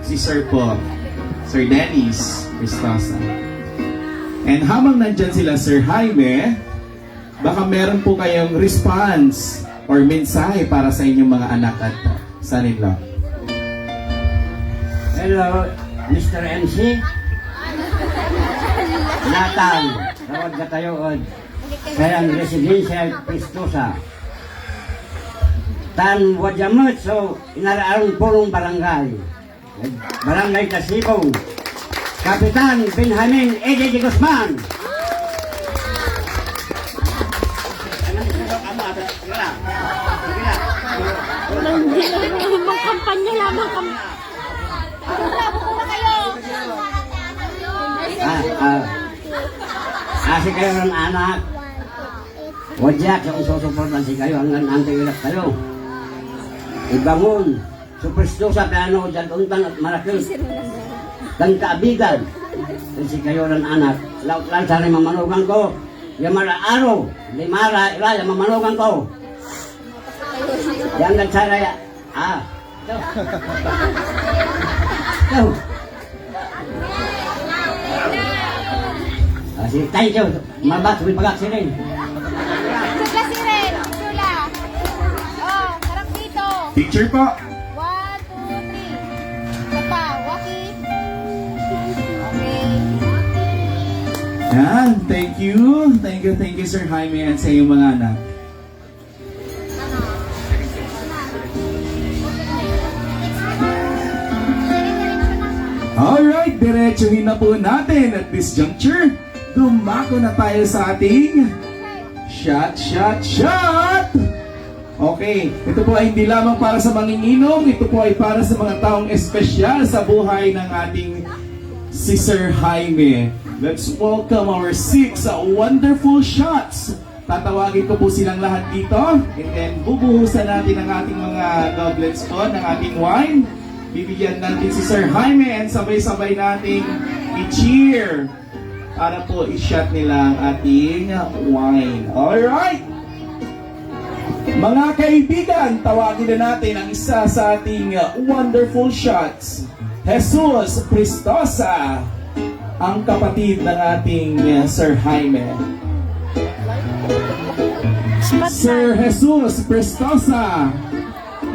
si Sir po, Sir Dennis Pristosa. And habang nandyan sila, Sir Jaime, baka meron po kayong response or mensahe para sa inyong mga anak at son-in-law. Hello, Mr. MC. Natang, tawag ka tayo od. Kaya ang residential Pristosa. Tan wadjamot so inaraaron pulong barangay. Barangay Tasibo. Kapitan Benjamin Ede de Guzman. Magkampanya lamang Kasi kayo ng anak. Wadyak yung susuportan si kayo hanggang antiwilak kayo. Ibangon. Superstosa plano dyan untang at marakil. Dan kaabigan. Kasi kayo ng anak. Laut-lang sana mamanugan ko. Yung mara araw. Di mara ila yung mamanugan ko. Yang nagsara ya. Ito. Sige, thank you. Mabat, may pagkaksirin. Sula siren, sula. Oh, harap dito. Picture po. 1, 2, 3. Papa, waki. Okay. Yan, thank you. Thank you Sir Jaime at sa iyong mga anak. Alright, diretsuhin na po natin at this juncture. Dumako na tayo sa ating shot! Okay, ito po ay hindi lamang para sa manginginom, ito po ay para sa mga taong espesyal sa buhay ng ating si Sir Jaime. Let's welcome our 6 wonderful shots. Tatawagin ko po silang lahat dito and then bubuhusan natin ang ating mga goblets po ng ating wine. Bibigyan natin si Sir Jaime and sabay-sabay nating i-cheer para po i-shot nila ang ating wine. Alright! Mga kaibigan, tawagin na natin ang isa sa ating wonderful shots. Jesus Pristosa, ang kapatid ng ating Sir Jaime. Sir Jesus Pristosa,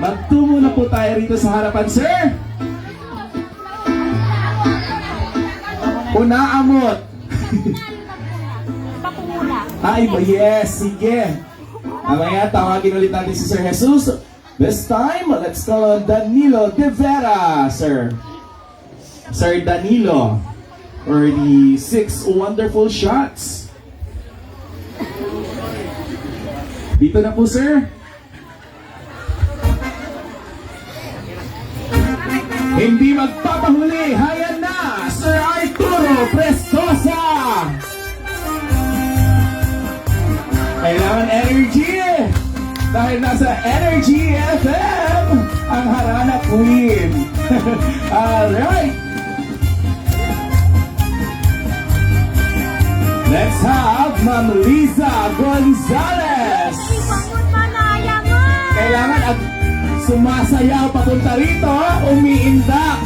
magtungo na po tayo rito sa harapan, sir. Unaamot. Ay, yes, sige. Mamaya, tawagin ulit natin si Sir Jesus. This time, let's call on Danilo De Vera, sir. Sir Danilo, for the 6 wonderful shots. Dito na po, sir. Hindi magpapahuli, hayan na, Sir Arturo Prestosa! Kailangan energy! Dahil nasa Energy FM, ang Harana Queen. Alright! Let's have Ma'am Liza Gonzalez! Kailangan at sumasayaw papunta rito, umiindak.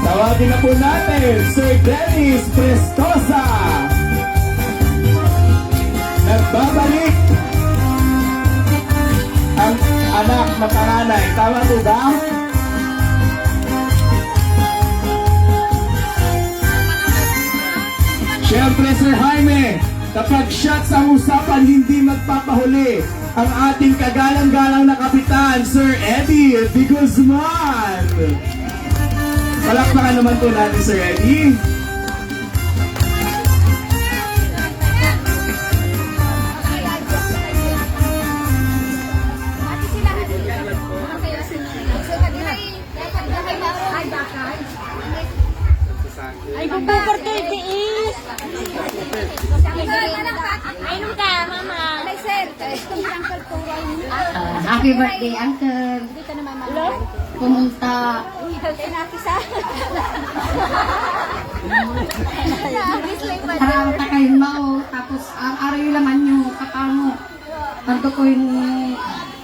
Tawagin na po natin, Sir Dennis Prestosa. Nagbabalik ang anak na panganay. Tama po ba? Siyempre, Sir Jaime, kapag shots ang usapan, hindi magpapahuli ang ating kagalang-galang na kapitan, Sir Eddie De Guzman. Palakpakan naman po natin, Sir Eddie. Ay, bubukor kayo, tiis. Ayun ka, mama. Happy birthday, Uncle. Pumunta. Harang ta kayo mao. Tapos, ang araw yung laman nyo, kapano. Tanto ko yung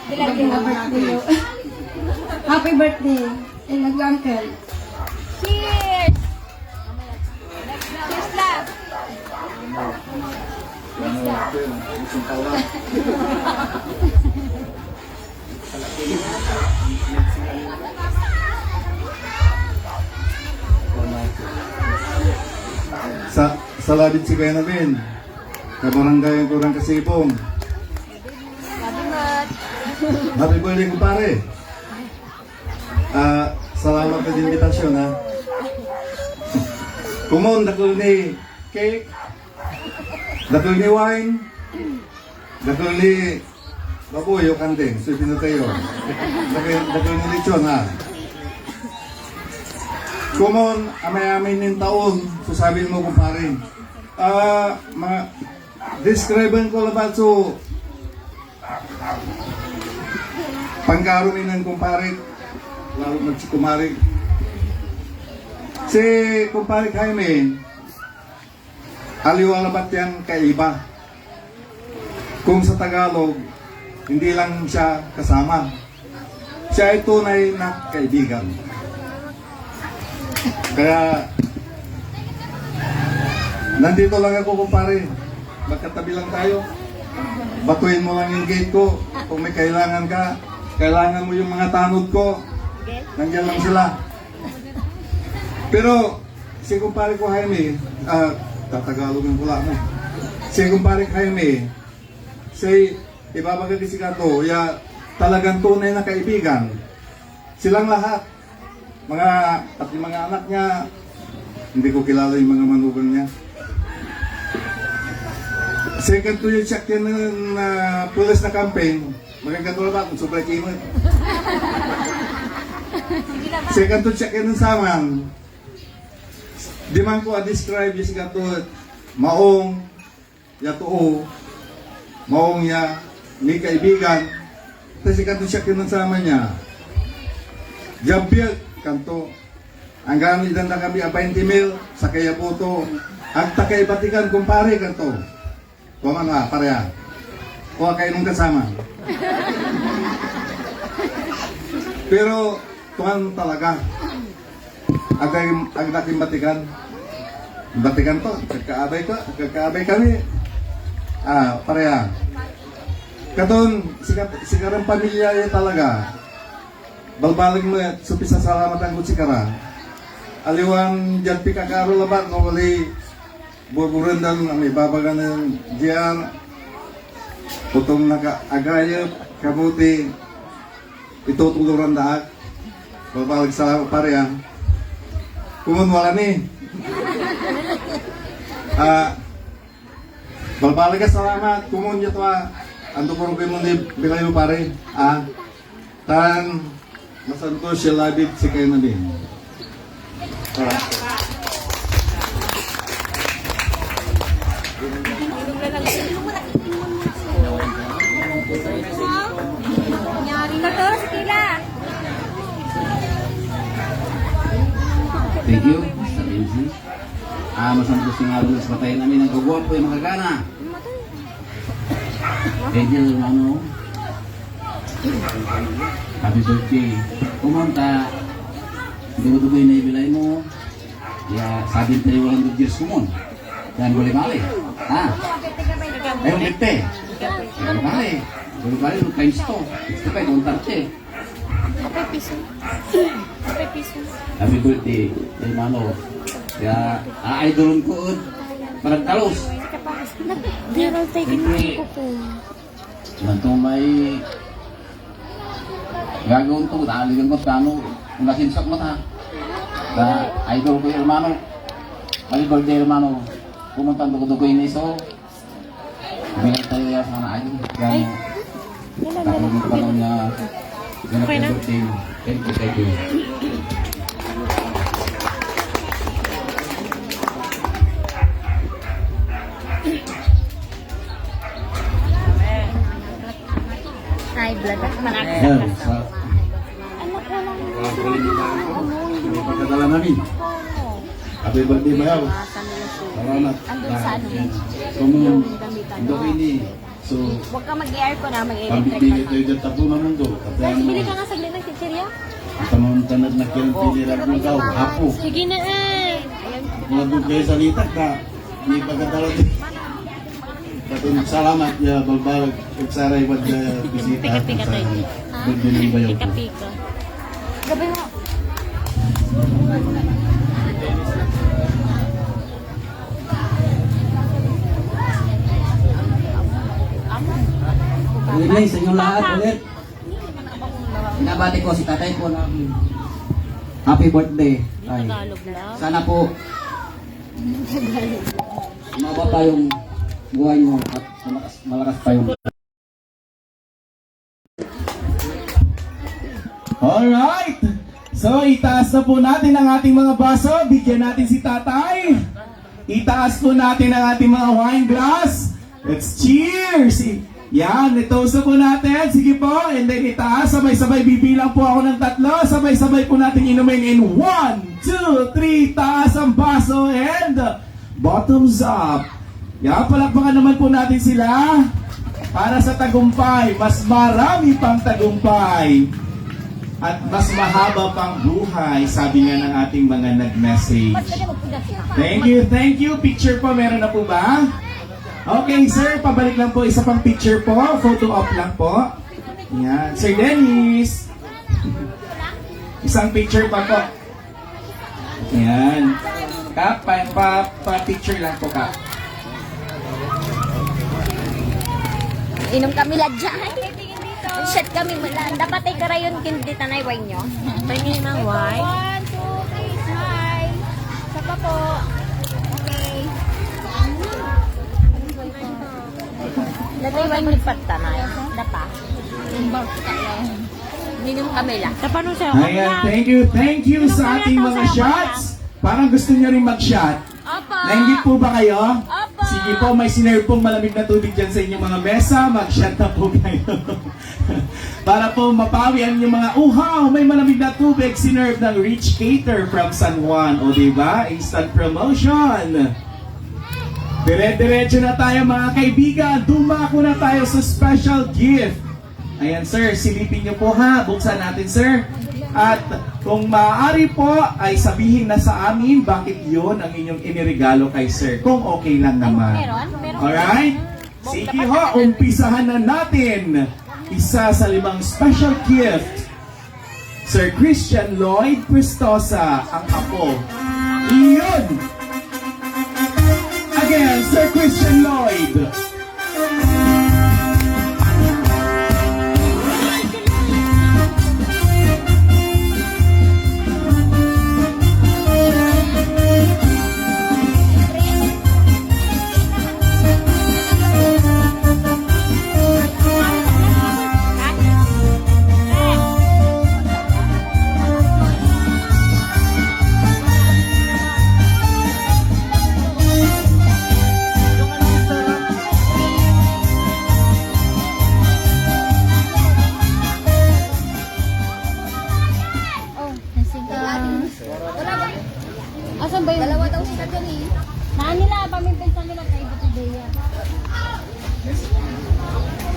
birthday. Happy birthday. I love you, Uncle. Cheers! Cheers, love! Sa labit si Kaya namin, kabarangay ang kurang kasibong. Happy birthday, kumpare. Salamat sa invitasyon, ha. Kumon, dakol ni cake, dakol ni wine, dakol ni baboy o kandeng, so pinatayo. Dakol ni lechon, ha. Kumon, amay-amay nin taon, so sabihin mo, kumpare. Describe ko labat so pangkaroon ng kumpare, lalo na si kumare. Si kumpare Jaime, aliw labat yan kaiba. Kung sa Tagalog, hindi lang siya kasama. Siya ay tunay na kaibigan. Kaya nandito lang ako, kumpare. Magkatabi lang tayo. Batuin mo lang yung gate ko. Kung may kailangan ka, kailangan mo yung mga tanod ko. Nandiyan lang sila. Pero si kumpare ko Jaime, tatagalogan ko lang mo. Si kumpare Jaime, say ibabagay si Kato, ya talagang tunay na kaibigan. Silang lahat. Pati mga anak niya, hindi ko kilala yung mga manugang niya. Second to yung check yan ng pulis na campaign, magagano ba kung sobrang kimot? Second to check yan ng saman, di man ko a-describe yung sigatot, maong, yatoo, maong ya, may kaibigan, kasi second to check yan ng saman niya, Jabiel, kanto. Ang gamit na kami ang 20 mil sa kaya puto. Ang takay batikan kumpare kanto. Kuha nga, pareha. Kuha kayo nung kasama. Pero, tuhan talaga. Agdaking batikan. Batikan to. Kakaabay kami. Pareha. Katon, sikarang pamilya yun talaga. Balbalig mo at supisa salamat ang kutsikara. Aliwan dyan pikakaro labat no wali burburendan may babagan ng diyan. Putong naka-agayap, kabuti, itutuluran daak. Balbalig salamat pareha. Kumun wala ni. Balbalig salamat, kumun yatwa ando ko rin mo bilay mo pare. Tan, masan ko siya labid si kayo na din. Thank you, Mr. Lindsay. Masang gusto nga rin sa patayin namin ang gagwapo yung makagana. Thank you, hermano. Happy birthday. Kumunta. Dugo-dugo yung naibilay mo. Ya, sabi tayo 100 years kumon. Yan, boleh bali. Ayun, bete. Boleh bali. Boleh bali, times 2. Ito pa, kontarte. Happy birthday, hermano. Ya, idolon ko parang talos. Hindi. Nantong may gagawin to, daligan mo tano, nasinsak mo ta. Idol ko yung hermano. Happy birthday, hermano. Pumunta ang dugo-dugo yung iso. Bilang tayo yan sa mga idol. Kaya nakulong pa lang niya. Happy birthday. Thank you. High blood at Yan, sa pagkadala namin. Happy birthday ba yaw? Salamat. Kung hindi ko ini. So, Huwag ka mag-air ko na, mag-electric pambibigay tayo dyan tapo na mundo. Bili ka nga saglit ng chichirya. Pamuntanad na kiyang pinirap mo daw. Hapo. Sige na Mga doon kayo sa litak ka. Hindi pagkadala din. Katong salamat ya balbalag pagsaray pag bisita sa birthday ng bayaw ko. Gabi mo. Good evening sa inyong lahat ulit. Binabati ko si tatay ko na happy birthday. Ay, sana po umabot pa yung buhay mo at malakas pa yung Alright! So, itaas na po natin ang ating mga baso. Bigyan natin si tatay. Itaas po natin ang ating mga wine glass. Let's cheers! Yan, itoast na po natin. Sige po, and then itaas. Sabay-sabay bibilang po ako ng 3. Sabay-sabay po natin inumin in 1, 2, 3. Taas ang baso and bottoms up. Yan, palakpakan naman po natin sila. Para sa tagumpay, mas marami pang tagumpay. At mas mahaba pang buhay, sabi nga ng ating mga nag-message. Thank you. Picture po, meron na po ba? Okay, sir, pabalik lang po. Isa pang picture po. Photo op lang po. Yan. Sir Dennis. Isang picture pa po. Yan. Kap, pa-picture lang po, Kap. Inom kami ladyan. Shit kami mula. Dapat ay karayon hindi tanay wine nyo. Tingin ng wine. 1, 2, 3, smile. Saka po. Okay. Datay wine nagpatanay. Dapa. Minom kami lang. Tapano siya? Ayan, thank you sa ating mga shots. Parang gusto niyo rin mag-shot. Opo. Nainggit po ba kayo? Opo. Sige po, may sinerve pong malamig na tubig dyan sa inyong mga mesa. Mag-shot na po kayo. Para po mapawi ang inyong mga uhaw. May malamig na tubig. Sinerve ng Rich Cater from San Juan. O diba? Instant promotion. Dire-diretso na tayo mga kaibigan. Dumako na tayo sa special gift. Ayan sir, silipin niyo po ha. Buksan natin sir. At kung maaari po ay sabihin na sa amin bakit yun ang inyong iniregalo kay sir. Kung okay lang naman. Alright? Sige ho, umpisahan na natin. Isa sa 5 special gift. Sir Christian Lloyd Cristosa, ang apo. Iyon! Again, Sir Christian Lloyd.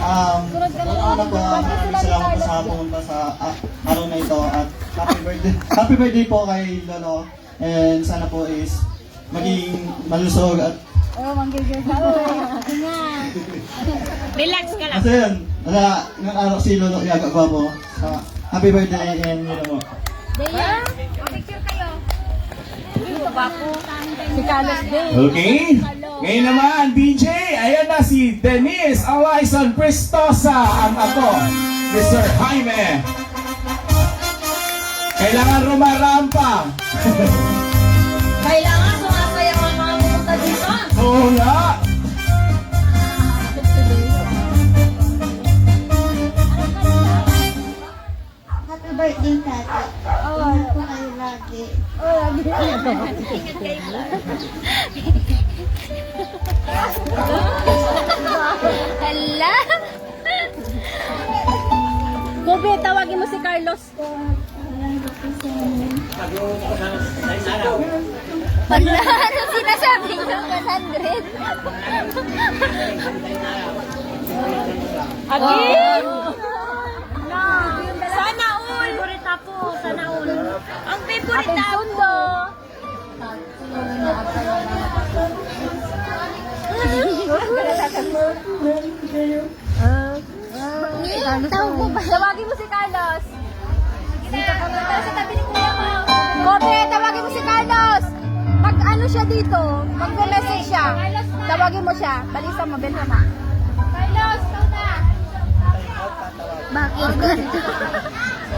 Una po, maraming salamat po sa pumunta sa araw na ito at happy birthday po kay Lolo, and sana po is maging malusog at Relax ka lang. kasi yun, ngayong araw si Lolo Yagagwa po. Happy birthday and yun po. Deya, picture kayo. Dito ba po? Si Carlos Day. Okay? Ngayon naman, DJ, ayan na si Denise Alaison Prestosa, ang ako, Mr. Jaime. Kailangan rumarampa. Kailangan sumasayaw ang mga pumunta dito. Oo nga. Happy birthday, Tati. Ingat po kayo lagi. Hala! Kobe, tawagin mo si Carlos. Wala, ano sinasabi ko? 100. Again? Sana all. Favorita po, sana all. Ang favorita po. Tawag mo ba? Tawagin mo si Carlos. Dito ka muna sa tabi ni Kuya mo. Kobe, tawagin mo si Carlos. Pag ano siya dito, pag may message siya, tawagin mo siya. Balisa mo, benta mo. Carlos, ikaw na. Bakit?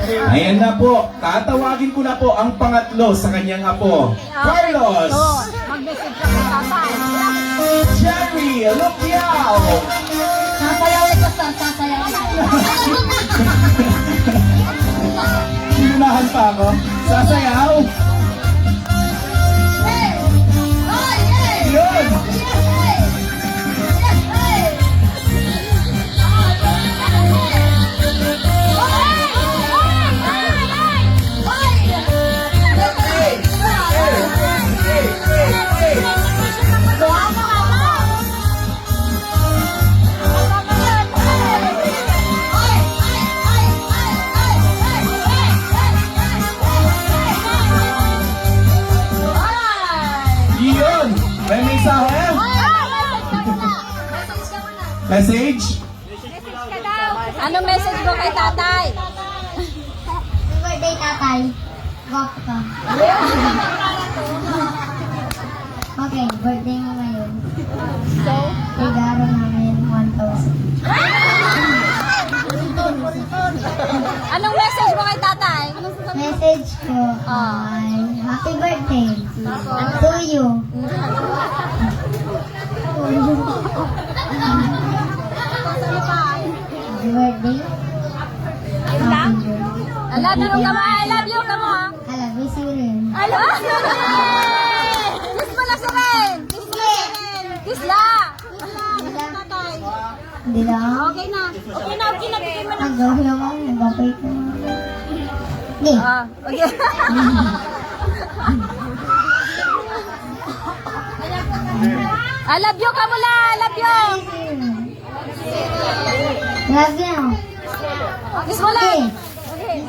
Ayan na po, tatawagin ko na po ang pangatlo sa kanyang apo. Carlos! Mag-message ka kay tatay. Jerry Lupiao! Sasayaw ito, sasayaw ito. Inunahan pa ako. Sasayaw! Yun! Yun! May mensahe? Message? Anong message mo kay tatay? Happy birthday, Tatay. Gwapo ka. Okay, birthday mo ngayon. So? Regalo namin 1,000. Anong message mo kay tatay? Message ko ay happy birthday to you. Happy birthday. Happy birthday. I love you ka mo. I love you ka mo. ha? I love you, Siren. I love you. Kiss mo na si Ren. Kiss mo na si Ren. Kiss la. Tatay. Hindi lang. Okay na. Okay na. Okay na. Bigay mo na. Nag-gawin naman. Nag-gawin ko. Hindi. Okay. I love you ka mo la. I love you. Love you. Kiss mo lang. Okay.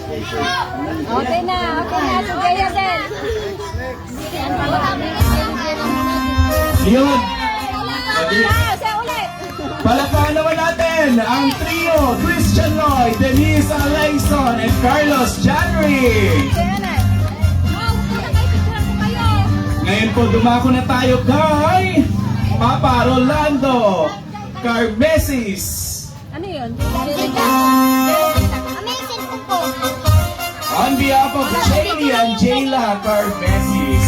Okay na. Okay na. Si Jaya din. Yun! Siya ulit. Palakpakan naman natin ang trio, Christian Lloyd, Denise Alaison, and Carlos Janry. Ngayon po, dumako na tayo kay Papa Rolando Carmesis. Ano yun? Amazing po po. On behalf of Jaylee and Jayla Carmesis.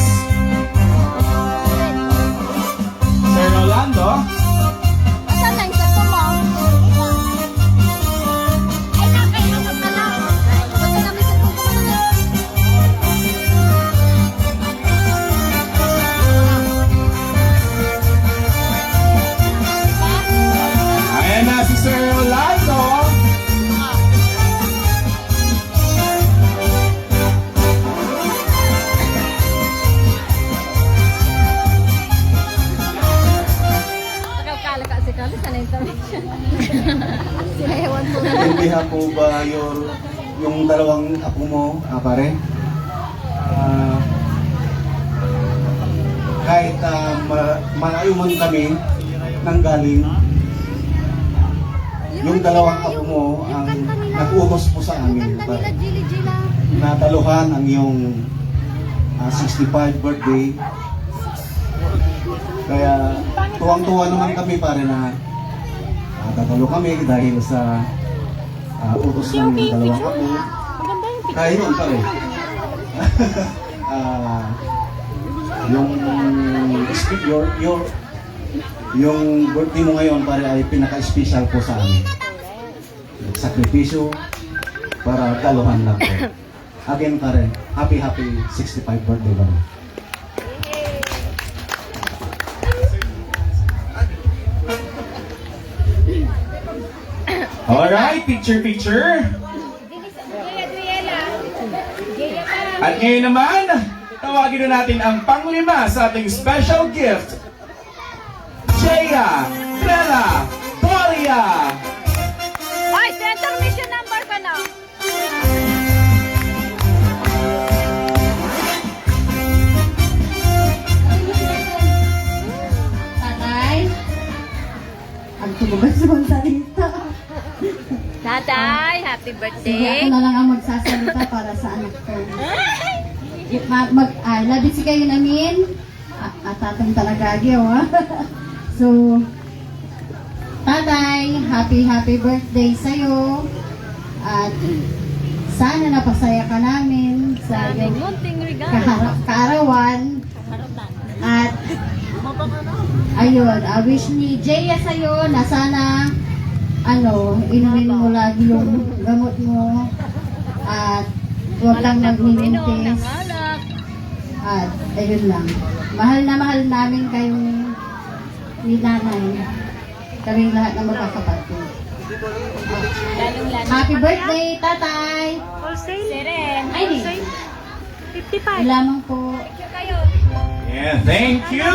Sir Rolando, Asan na yung cellphone mo? Ay, nakailan ka pala. Asan na may cellphone ko na? ayan na si Sir Rolando. yung dalawang apo mo, pare. Kahit malayo man kami nang galing, yung dalawang apo mo ang nag-utos po sa amin, pare. Nataluhan ang iyong 65 birthday. Kaya tuwang-tuwa naman kami, pare, na tatalo kami dahil sa utos ng dalawang apo. Kaya yun, pare. Yung birthday mo ngayon, pare, ay pinaka-special po sa amin. Sakripisyo para taluhan lang po. Again, pare, happy 65 birthday, pare. Alright, picture. At ngayon naman, tawagin na natin ang panglima sa ating special gift. Jaya Bella Doria. Ay, center mission number ka na. Tatay, ang tulugan sa mga salita. Tatay, happy Sige, birthday. ako na lang ang magsasalita para sa anak ko. Labit si kayo namin. Tatang talaga agyo, ha? So, Tatay, happy birthday sa'yo. At sana napasaya ka namin sa iyong Munting regalo. kaarawan. At ayun, wish ni Jaya sa'yo na sana inumin mo lagi yung gamot mo at huwag kang magmimintis. At ayun lang. Mahal na mahal namin kayong ni nanay. Kaming lahat ng magkakapatid. Happy birthday, tatay! Seren. Ay, di. 55. Lamang po. Yeah, thank you!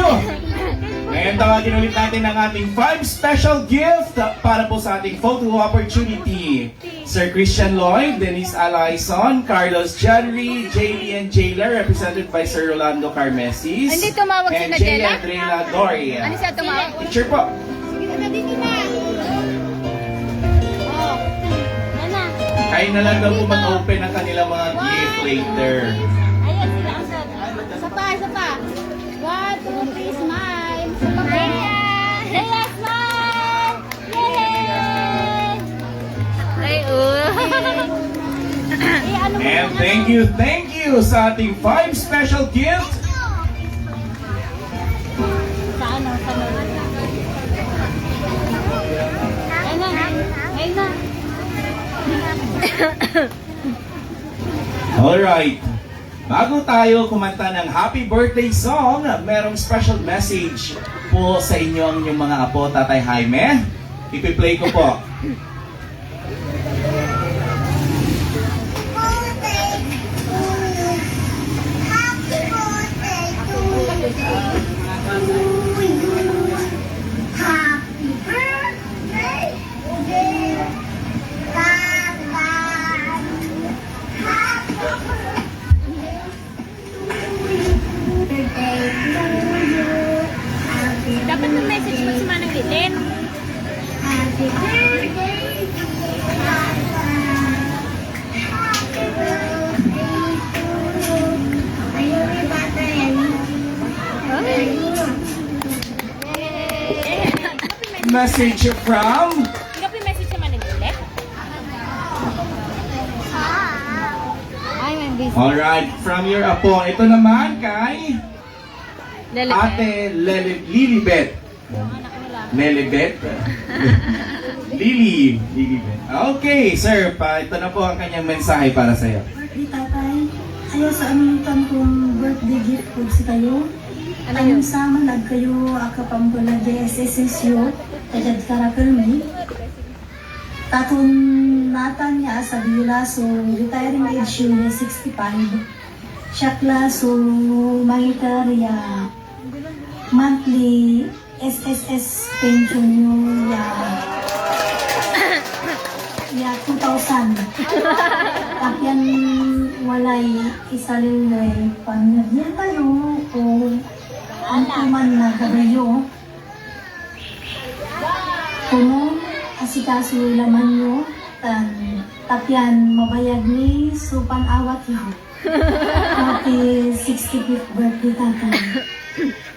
Ngayon tawagin ulit natin ang ating 5 special gift para po sa ating photo opportunity. Sir Christian Lloyd, Denise Alaison, Carlos Janry, JB and Jailer, represented by Sir Rolando Carmesis, Hindi tumawag si and na J. Jella? Adriana Doria. Ano siya tumawag? Picture po. Kayo na lang daw po mag-open ang kanilang mga gift later. Ayan sila ang sabi. Isa pa. 1, 2, 3, smile. Jaya, smile! Yay! Ay, And thank you sa ating 5 special gift. Sa ano? Ayun na. Alright. Bago tayo kumanta ng happy birthday song, merong special message po sa inyo ang inyong mga apo, Tatay Jaime. Ipi-play ko po. Dapat may message mo si Manang Litin. Happy birthday to Papa. Happy birthday to you. Ayun yung bata yan. Message from Hindi pa message si Manang Litin? Ay, may busy. Alright, from your apo. Ito naman kay Ate Lilibet. Lilibet? Lilibet. Okay, sir. Ito na po ang kanyang mensahe para sa iyo. Birthday tatay, ayaw sa aming kong birthday gift po si kayo. Ayun sa malag kayo akapampula de SSSU, tajad karakalmi. Tatong nata niya sa Bula, so retiring age yun 65. Siya so mangita riya monthly SSS pension yun ya Ya 2,000. Takyan walay isalilay panagyan tayo kung ang tuman na kabayo. Kung asikaso laman nyo, takyan mabayag ni supang awat yun. Happy 65th birthday, tatay.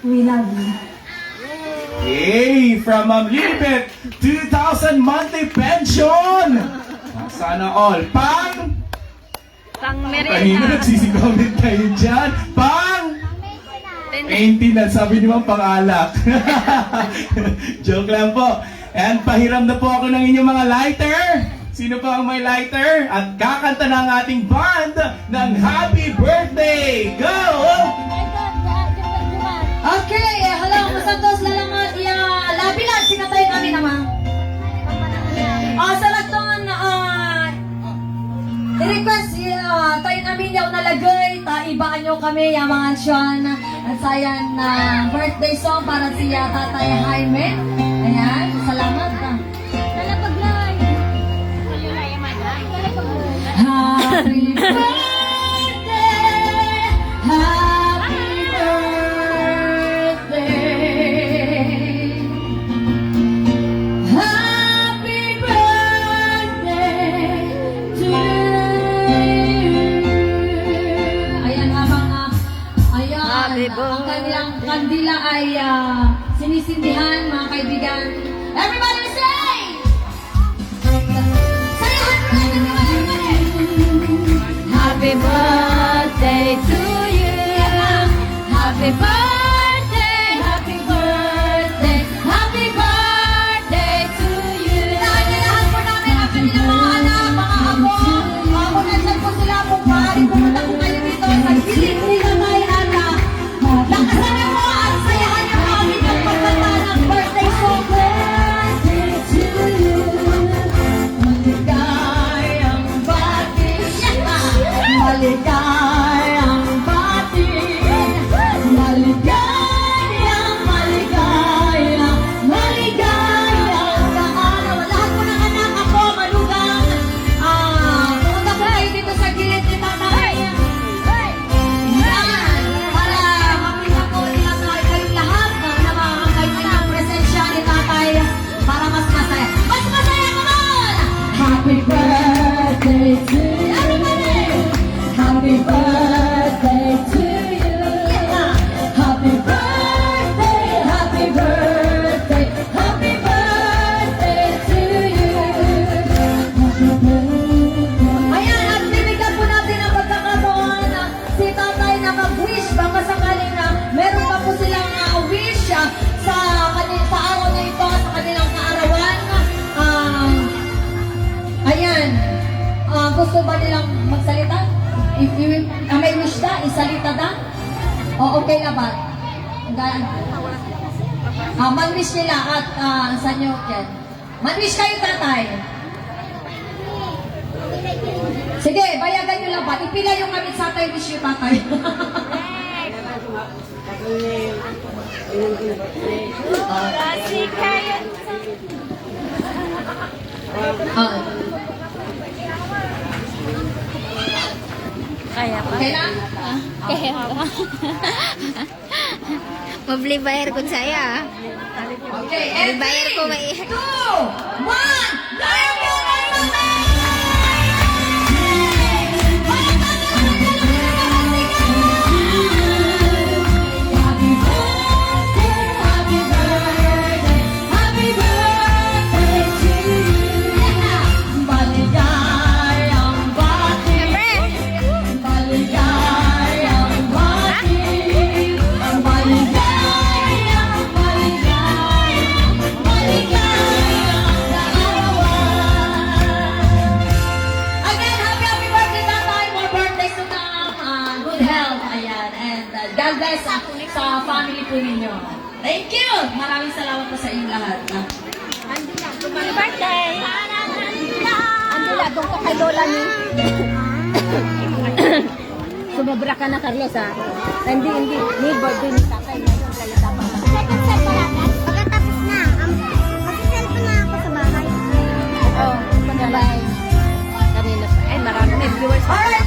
We love you. Hey, from Ma'am Lilibet, 2,000 monthly pension! Sana all. Pang kanina nagsisigaw din kayo dyan. Pang maintenance, sabi ni Ma'am, pang-alak. Joke lang po. And pahiram na po ako ng inyong mga lighter. Sino pa ang may lighter? At kakanta na ang ating band ng Happy Birthday! Go! Okay, hello, masantos lalamat ya. Labilan, sinatay kami naman. Sa laton, i-request tayo namin yaw nalagay, ibaan nyo kami, yung mga ansyon, at sayan na birthday song para siya Tatay Jaime. Ayan, salamat. Happy birthday, happy birthday, happy birthday to you. Ayan, habang ayan, ang kanilang kandila ay sinisindihan, mga kaibigan. Everybody say! Happy birthday to you. Happy birthday, happy birthday, happy birthday to you. Lahat po namin ang kanilang mga anak, mga abo. Kung nandyan po sila, kung maaari pumunta po kayo dito sa gilid nila kay Ana. Lakasan niyo po at sayahan niyo po ang inyong pagkanta ng birthday song. Birthday to you. Maligayang bati. Maligayang bati. Maligayang, maligayang, maligayang kaarawan. Lahat po ng anak ako, malugang. Pumunta po kayo dito sa gilid ni Tatay. Yan, para makita po nila sa kayong lahat na makakakain ng presensya ni Tatay para mas masaya. Mas masaya naman! Happy birthday to you! Happy birthday to you! Happy birthday, happy birthday, happy birthday to you! Ayan, at bibigyan po natin ang pagkakataon na si Tatay na mag-wish. Baka sakaling na meron pa po silang wish sa araw na ito, sa kanilang kaarawan. Ayan, gusto ba nilang magsalita? If you may wish na, isalita na? O okay na ba? Man-wish nila at sa inyo, yan. Man-wish kayo, Tatay. Sige, bayagan nyo lang ba? Ipila yung gamit sa Tatay, wish nyo, Tatay. Kasi kaya. Kaya pa. Okay na? Kaya pa. Mabli bayar ko saya. Okay, and Bayar ko 3, 2, 1, may Dahil mo na Happy birthday, happy birthday, happy birthday to you. Maligayang bati. Maligayang bati. Maligayang, maligayang, maligayang kaarawan. Again, happy birthday, Tatay. More birthdays to come. Good health. Ayan. And God bless sa family po ninyo. Thank you. Maraming salamat po sa inyong lahat. Happy birthday! Ando na, doon ka kay Lola ni. Sumobra ka na, Carlos, ha? Hindi. Ni birthday ni Tatay ngayon. Kaya dapat. Pagkatapos na. Mag-cellphone na ako sa bahay. Oo, sa bahay. Alright,